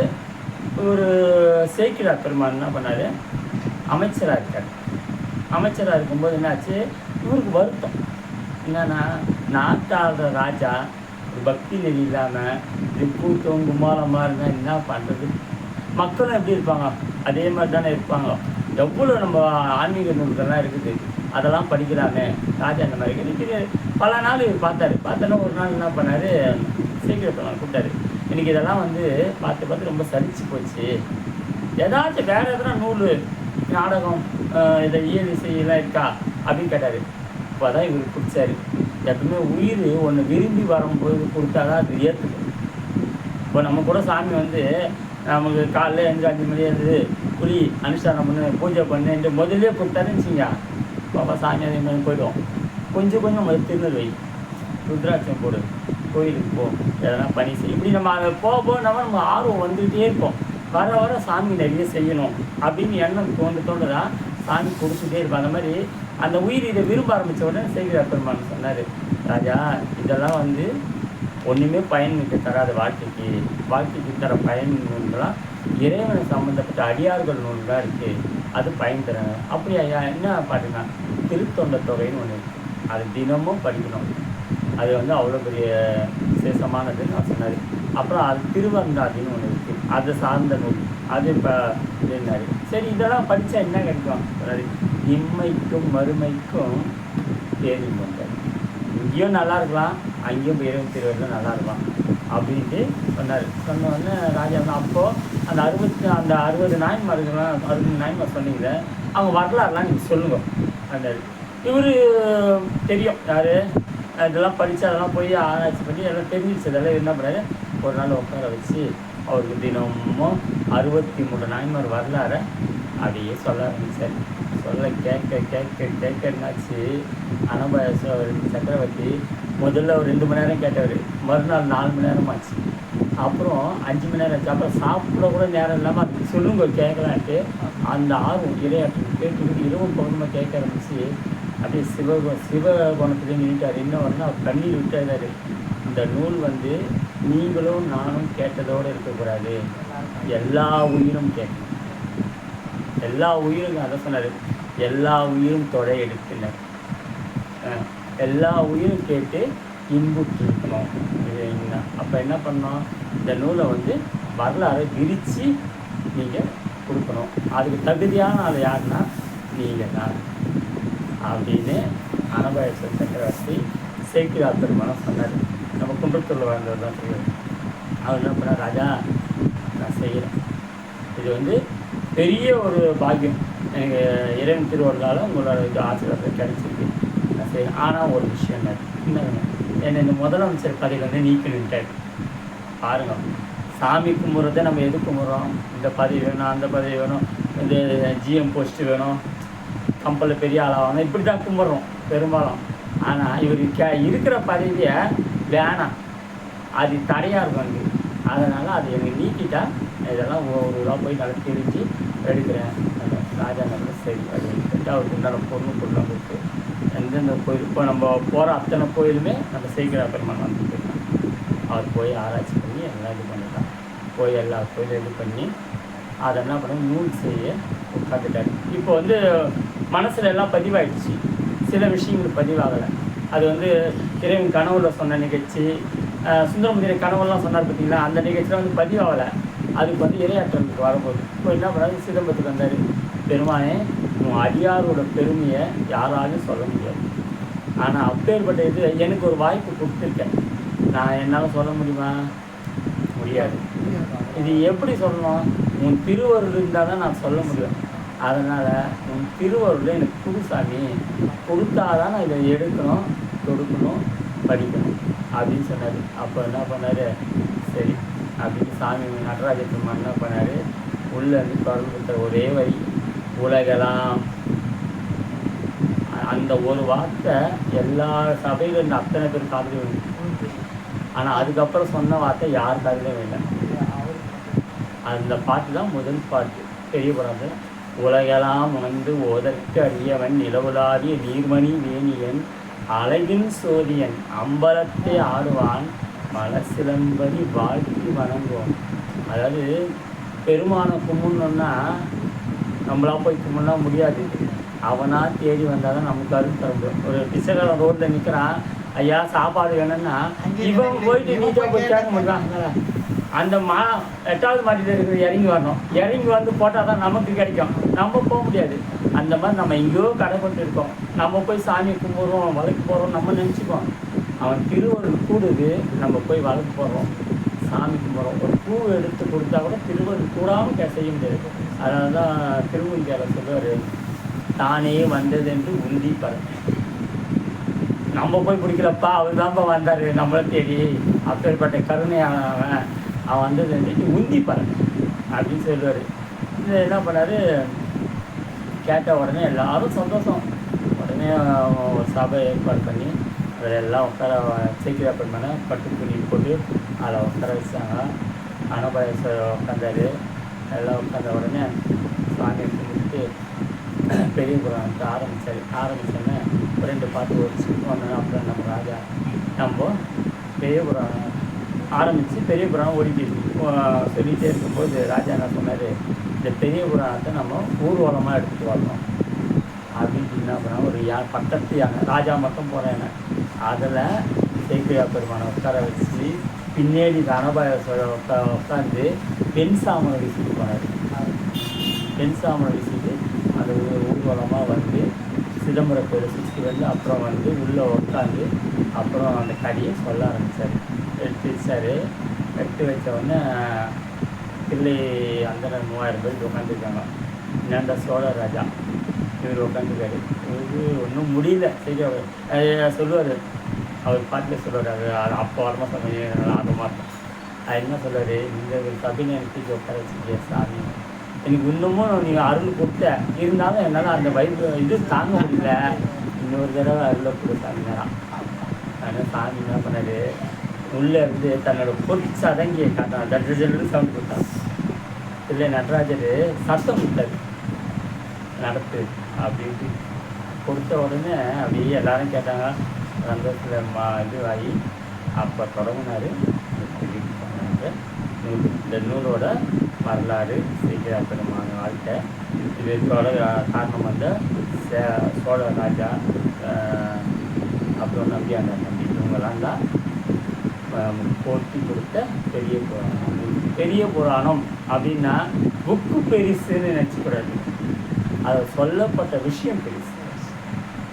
ஒரு சேக்கிழார் பெருமான் என்ன பண்ணார், அமைச்சராக இருக்கார். அமைச்சராக இருக்கும்போது என்னாச்சு, இவருக்கு வருத்தம் என்னன்னா, நாட்டாள ராஜா ஒரு பக்தி நெறி இல்லாமல் இது கூட்டம் குமாரமாக இருந்தால் என்ன பண்ணுறது? மக்களும் எப்படி இருப்பாங்க, அதே மாதிரி தானே இருப்பாங்க. எவ்வளோ நம்ம ஆன்மீக நூல்கள்லாம் இருக்குது, அதெல்லாம் படிக்கலாமே. ராஜா இந்த மாதிரி இருக்குது. பல நாள் இவர் பார்த்தோன்னா ஒரு நாள் என்ன பண்ணார், சீக்கிரம் கூப்பிட்டாரு. எனக்கு இதெல்லாம் வந்து பார்த்து ரொம்ப சலிச்சு போச்சு. ஏதாச்சும் வேறு எதனா நூல், நாடகம், இதை இயல் இசையெல்லாம் இருக்கா அப்படின்னு கேட்டார். இப்போ தான் இவர் பிடிச்சாரு. எப்பவுமே உயிர் ஒன்று விரும்பி வரும்போது கொடுத்தாதான் அது ஏற்றுக்கும். இப்போ நம்ம கூட சாமி வந்து நமக்கு காலையில் 5 மணி இருந்தது குழி அனுஷ்டானம் பண்ணு, பூஜை பண்ணுன்ட்டு முதல்லே கொடுத்தாருன்னு வச்சுங்க, பாப்பா சாமி அதே மாதிரி போய்டுவோம். கொஞ்சம் முதல் திருநெல் வை, ருத்ராட்சம் போடு, கோயிலுக்கு போ, எதனா பணி செய். இப்படி நம்ம அதை போக நம்ம ஆர்வம் வந்துக்கிட்டே இருப்போம். வர சாமி நிறைய செய்யணும் அப்படின்னு எண்ணம் தோன்றதான் சாமி கொடுத்துட்டே இருப்போம். அந்த மாதிரி அந்த உயிர் இதை விரும்ப ஆரம்பித்த உடனே சேக்கிழார் பெருமான் சொன்னார், ராஜா இதெல்லாம் வந்து ஒன்றுமே பயனுக்கு தராத, வாழ்க்கைக்கு தர பயன் நூல்களாம் இறைவனை சம்மந்தப்பட்ட அடியார்கள் நூல்களாக இருக்குது, அது பயன் தராங்க. அப்படி ஐயா என்ன பாட்டுன்னா, திருத்தொண்ட தொகைன்னு ஒன்று இருக்குது, அது தினமும் படிக்கணும். அது வந்து அவ்வளோ பெரிய விசேஷமானதுன்னு நான் சொன்னார். அப்புறம் அது திருவந்தாதின்னு ஒன்று இருக்குது, அதை சார்ந்த நூல், அது இப்போ இருந்தார். சரி இதெல்லாம் படித்தா என்ன கிடைக்கும் சொன்னார், இம்மைக்கும் மறுமைக்கும் தேர்தல் கொண்டார். இங்கேயும் நல்லா இருக்கலாம், அங்கேயும் இறைவன் திருவள்ளுவர் நல்லா இருக்கலாம் அப்படின்ட்டு சொன்னார். சொன்னோடனே ராஜா அப்போது அந்த 60 நாயன்மார்கள்லாம் 60 நாயன்மார் சொன்னீங்களே, அவங்க வரலாறுலாம் நீங்கள் சொல்லுங்க. அந்த இவர் தெரியும் யார், இதெல்லாம் படித்து அதெல்லாம் போய் ஆராய்ச்சி பண்ணி எல்லாம் தெரிஞ்சிச்சு. அதெல்லாம் என்ன பண்ணாரு, ஒரு நாள் உட்கார வச்சு அவருக்கு தினமும் 63 நாயன்மார் வரலாறு அப்படியே சொல்ல ஆரம்பித்தார். சொல்ல கேட்க என்னாச்சு, அனபாய சக்கரவர்த்தி முதல்ல ஒரு 2 மணி நேரம் கேட்டவர், மறுநாள் 4 மணி நேரம் ஆச்சு, அப்புறம் 5 மணி நேரம் ஆச்சு. அப்புறம் சாப்பிட கூட நேரம் இல்லாமல் அதுக்கு சொல்லுங்க கேட்கலான்ட்டு அந்த ஆர்வம் இறையாற்று கேட்டுக்கிட்டு இரவும் பகுதிமாக கேட்க ஆரம்பிச்சு அப்படியே சிவகோணத்துலேயே நின்றுட்டார். என்ன வரணும், அவர் கண்ணீர் விட்டாரு. இந்த நூல் வந்து நீங்களும் நானும் கேட்டதோடு இருக்கக்கூடாது, எல்லா உயிரும் கேட்கணும். எல்லா உயிரும் அதை சொன்னார், எல்லா உயிரும் தொடை எடுத்துனர், எல்லா உயிரும் கேட்டு இன்புற்று இருக்கணும். இது அப்போ என்ன பண்ணோம், இந்த நூலை வந்து வரலாறு விரித்து நீங்கள் கொடுக்கணும். அதுக்கு தகுதியான ஆள் யாருன்னா நீங்கள் தான் அப்படின்னு அனபாய சக்கரவர்த்தி சேக்கிழார் பெருமானம் சொன்னார். நம்ம குன்றத்தூரில் வாழ்ந்தவர் தான் செய்வார். அவர் என்ன பண்ணார், ராஜா நான் செய்கிறேன், இது வந்து பெரிய ஒரு பாக்கியம், எனக்கு இறைவன் திருவள்ளால் உங்களோட இது ஆசீர்வாதத்தை கிடைச்சிருக்கு, நான் செய்கிறேன். ஆனால் ஒரு விஷயம் என்னை இந்த முதலமைச்சர் பதவியில் வந்து நீக்கணுன்ட்டார். பாருங்கள், சாமி கும்பிட்றதை நம்ம எது கும்பிட்றோம், இந்த பதவி வேணும், அந்த பதவி வேணும், இந்த ஜிஎம் போஸ்ட்டு வேணும், கம்பலில் பெரிய ஆளாகணும், இப்படி தான் கும்பிட்றோம் பெரும்பாலும். ஆனால் இவர் இருக்கிற பதவியை வேணாம், அது தடையாக இருக்கும் எனக்கு, அதனால் அது எனக்கு நீக்கிட்டா இதெல்லாம் ஒரு ரூபா போய் நல்லா தெரிஞ்சு எடுக்கிறேன். ராஜா நல்லா சரி அப்படின்னு சொல்லிட்டு அவருக்கு உண்டான பொருளாக கொடுத்து எந்தெந்த கோயில் இப்போ நம்ம போகிற அத்தனை கோயிலுமே நம்ம சேக்கிழார் பெருமான் வந்து போயிருக்கோம். அவர் போய் ஆராய்ச்சி பண்ணி எல்லாம் இது பண்ணிடலாம், போய் எல்லா கோயிலும் இது பண்ணி அதை என்ன பண்ண நூல் செய்ய உட்காந்துட்டார். இப்போ வந்து மனசில் எல்லாம் பதிவாயிடுச்சு, சில விஷயங்கள் பதிவாகலை. அது வந்து இறைவன் கனவுல சொன்ன நிகழ்ச்சி, சுந்தரமுதிரை கனவுலாம் சொன்னார் பார்த்தீங்களா, அந்த நிகழ்ச்சியில் வந்து பதிவாகலை. அதுக்கு வந்து இரையாற்றலுக்கு வரும்போது இப்போ என்ன பண்ணாரு, சிதம்பரத்துக்கு வந்தார். பெருமானே, உன் அடியாரோட பெருமையை யாராலும் சொல்ல முடியாது, ஆனால் அப்பேற்பட்ட இது எனக்கு ஒரு வாய்ப்பு கொடுத்துருக்கேன், நான் என்னால் சொல்ல முடியுமா? முடியாது. இது எப்படி சொல்லணும்? உன் திருவருள் இருந்தால் தான் நான் சொல்ல முடியும். அதனால் உன் திருவருள் எனக்கு புதுசாமி கொடுத்தாதான் நான் இதை எடுக்கணும், கொடுக்கணும், படிக்கணும் அப்படின்னு சொன்னார். அப்போ என்ன பண்ணார், சரி அப்படின்னு சாமி நடராஜ பெருமான் என்ன பண்ணார், உள்ளேருந்து தொடர்பு ஒரே வரி உலகெல்லாம். அந்த ஒரு வார்த்தை எல்லா சபையில இருந்த அத்தனை பேர் காதலும் இல்லை. ஆனால் அதுக்கப்புறம் சொன்ன வார்த்தை யார் காதலும் இல்லை. அந்த பாட்டு தான் முதல் பாட்டு பெரிய புராணத்தில். உலகெல்லாம் உணர்ந்து ஓதற்கு அறியவன் நிலவுலாவிய நீர்மணி வேணியன் அழகின் சோதியன் அம்பலத்தை ஆடுவான் மலசிலம்படி வாழ்த்தி வணங்குவோம். அதாவது பெருமானை கும்பிடணுன்னா நம்மளா போய் கும்பிடனா முடியாது, அவனா தேடி வந்தால் தான் நமக்கு அருள் தர முடியும். ஒரு பிச்சைக்காரன் ரோட்டில் நிற்கிறான், ஐயா சாப்பாடு வேணும்னா இவன் போயிட்டு நீட்டாக போய் கேட்க முடியாங்க. அந்த 8வது மாடியில் இருக்கிற இறங்கி வரணும், இறங்கி வந்து போட்டால் தான் நமக்கு கிடைக்கும், நம்ம போக முடியாது. அந்த மாதிரி நம்ம எங்கேயோ கடை கொண்டு இருக்கோம், நம்ம போய் சாமி கும்பிட்றோம், வழக்கு போகிறோம், நம்ம நினச்சிப்போம். அவன் திருவருள் கூடுது, நம்ம போய் வழக்கு போடுறோம், சாமி கும்பிட்றோம். ஒரு பூ எடுத்து கொடுத்தா கூட திருவருள் கூடாமல் செய்ய முடியாது. அதனால தான் திருமூலியார் சொல்லுவார், தானே வந்தது என்று உந்தி பர. நம்ம போய் பிடிக்கலப்பா, அவர் தான்ப்பா வந்தார் நம்மளை தேடி, அப்பேற்பட்ட கருணையானவன் அவன் வந்தது என்று உந்தி பர அப்படின்னு சொல்லுவார். இது என்ன பண்ணார், கேட்ட உடனே எல்லாரும் சந்தோஷம். உடனே ஒரு சபை ஏற்பாடு பண்ணி அதில் எல்லாம் உட்கார சீக்கிரம் பண்ண பட்டு துணி போட்டு அதில் உட்கார வச்சாங்க. அனபாயேஸ்வரர் உட்காந்தார். எல்லாம் உட்காந்த உடனே சாமி கும்பிட்டு பெரிய புராணத்தை ஆரம்பித்தோன்னே 2 பாட்டு ஓடிச்சு. ஒன்று அப்புறம் நம்ம ராஜா நம்ம பெரிய புராணம் ஆரம்பித்து பெரிய புராணம் ஓடிட்டு சொல்லிகிட்டே இருக்கும்போது ராஜா என்ன சொன்னார், இந்த பெரிய புராணத்தை நம்ம ஊர்வலமாக எடுத்துகிட்டு வரணும் அப்படின்ட்டு என்ன பண்ணால் ஒரு பக்கத்து யானை, ராஜா மட்டும் போகிறேன், அதில் சேக்கிரியா பெருமானை உட்கார வச்சு பின்னாடி அனபாயேஸ்வரர் உட்காந்து பெண் சாமனை வீசிட்டு போனார். பெண் சாமனை வீசிட்டு அது ஊர்வலமாக வந்து சிதம்பரம் கோயிலை சுற்றி வந்து அப்புறம் வந்து உள்ளே உட்காந்து அப்புறம் அந்த கடியை சொல்ல ஆரம்பித்தார். எடுத்து வச்சார். எடுத்து வச்ச உடனே பிள்ளை அந்த 3000 பேருக்கு உட்காந்துருக்காங்க. என்னண்ட சோழ ராஜா இவர் உட்காந்துருக்காரு. இவருக்கு ஒன்றும் முடியல. சரியா சொல்லுவார், அவர் பாட்டில் சொல்லுவார், அது அப்போ வரமா சொன்னீங்க ஆர்வமாக இருக்கும். அது என்ன சொல்லுவார், இந்த சபையை எனக்கு உட்கார வச்சுக்கிய சாமி, எனக்கு இன்னமும் நீங்கள் அருள் கொடுத்த, இருந்தாலும் என்னால் அந்த வயிறு இது தாங்க முடியல, இன்னொரு தடவை அருளை கொடு சாமி நேரம். அதனால் சாமி என்ன பண்ணார், உள்ளே இருந்து தன்னோட பொறிச்சு அடங்கிய காட்டான், டட்டு சவுண்ட் கொடுத்தான். இல்லை நடராஜர் சத்தம் கொடுத்தாரு, நடத்து அப்படின்ட்டு கொடுத்த உடனே அப்படியே எல்லாரும் கேட்டாங்க. சந்தோஷத்தில் இது ஆகி அப்போ தொடங்கினார் நூல். இந்த நூலோட வரலாறு சேக்கிழா பெருமான வாழ்க்கை. இதோட காரணம் வந்து சோழ ராஜா, அப்புறம் நம்பியாண்ட நம்பி, இவங்கெல்லாம் தான் போட்டி கொடுத்த பெரிய புராணம். பெரிய புராணம் அப்படின்னா புக்கு பெருசுன்னு நினச்சிக்கூடாது, அதை சொல்லப்பட்ட விஷயம் பெருசு.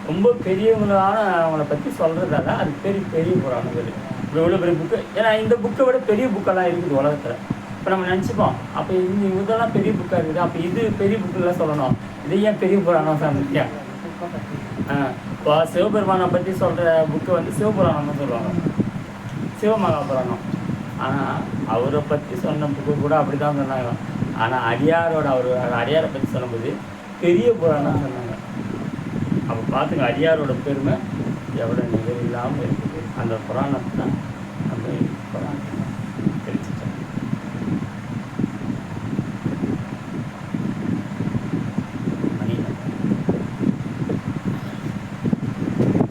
ரொம்ப பெரியவங்களான அவங்கள பற்றி சொல்கிறதால அது பெரிய புராணம் இருக்குது. இப்போ இவ்வளோ பெரிய புக்கு, ஏன்னா இந்த புக்கை விட பெரிய புக்கெல்லாம் இருக்குது உலகத்தில். இப்போ நம்ம நினச்சிப்போம், அப்போ இதெல்லாம் பெரிய புக்காக இருக்குது, அப்போ இது பெரிய புக்கெல்லாம் சொல்லணும், இது ஏன் பெரிய புராணம் சார் முக்கியம்? இப்போ சிவபெருமானை பற்றி சொல்கிற புக்கு வந்து சிவபுராணம்னு சொல்லுவாங்க, சிவமகாபுராணம். ஆனால் அவரை பற்றி சொன்ன புக்கு கூட அப்படி தான் சொன்னாங்க. ஆனால் அடியாரை பற்றி சொல்லும்போது பெரிய புராணம் சொன்னாங்க. அப்போ பார்த்துங்க அடியாரோட பெருமை எவ்வளோ நிகழ் இல்லாமல் இருக்குது. அந்த புராணத்தை தான் நம்ம புராணம்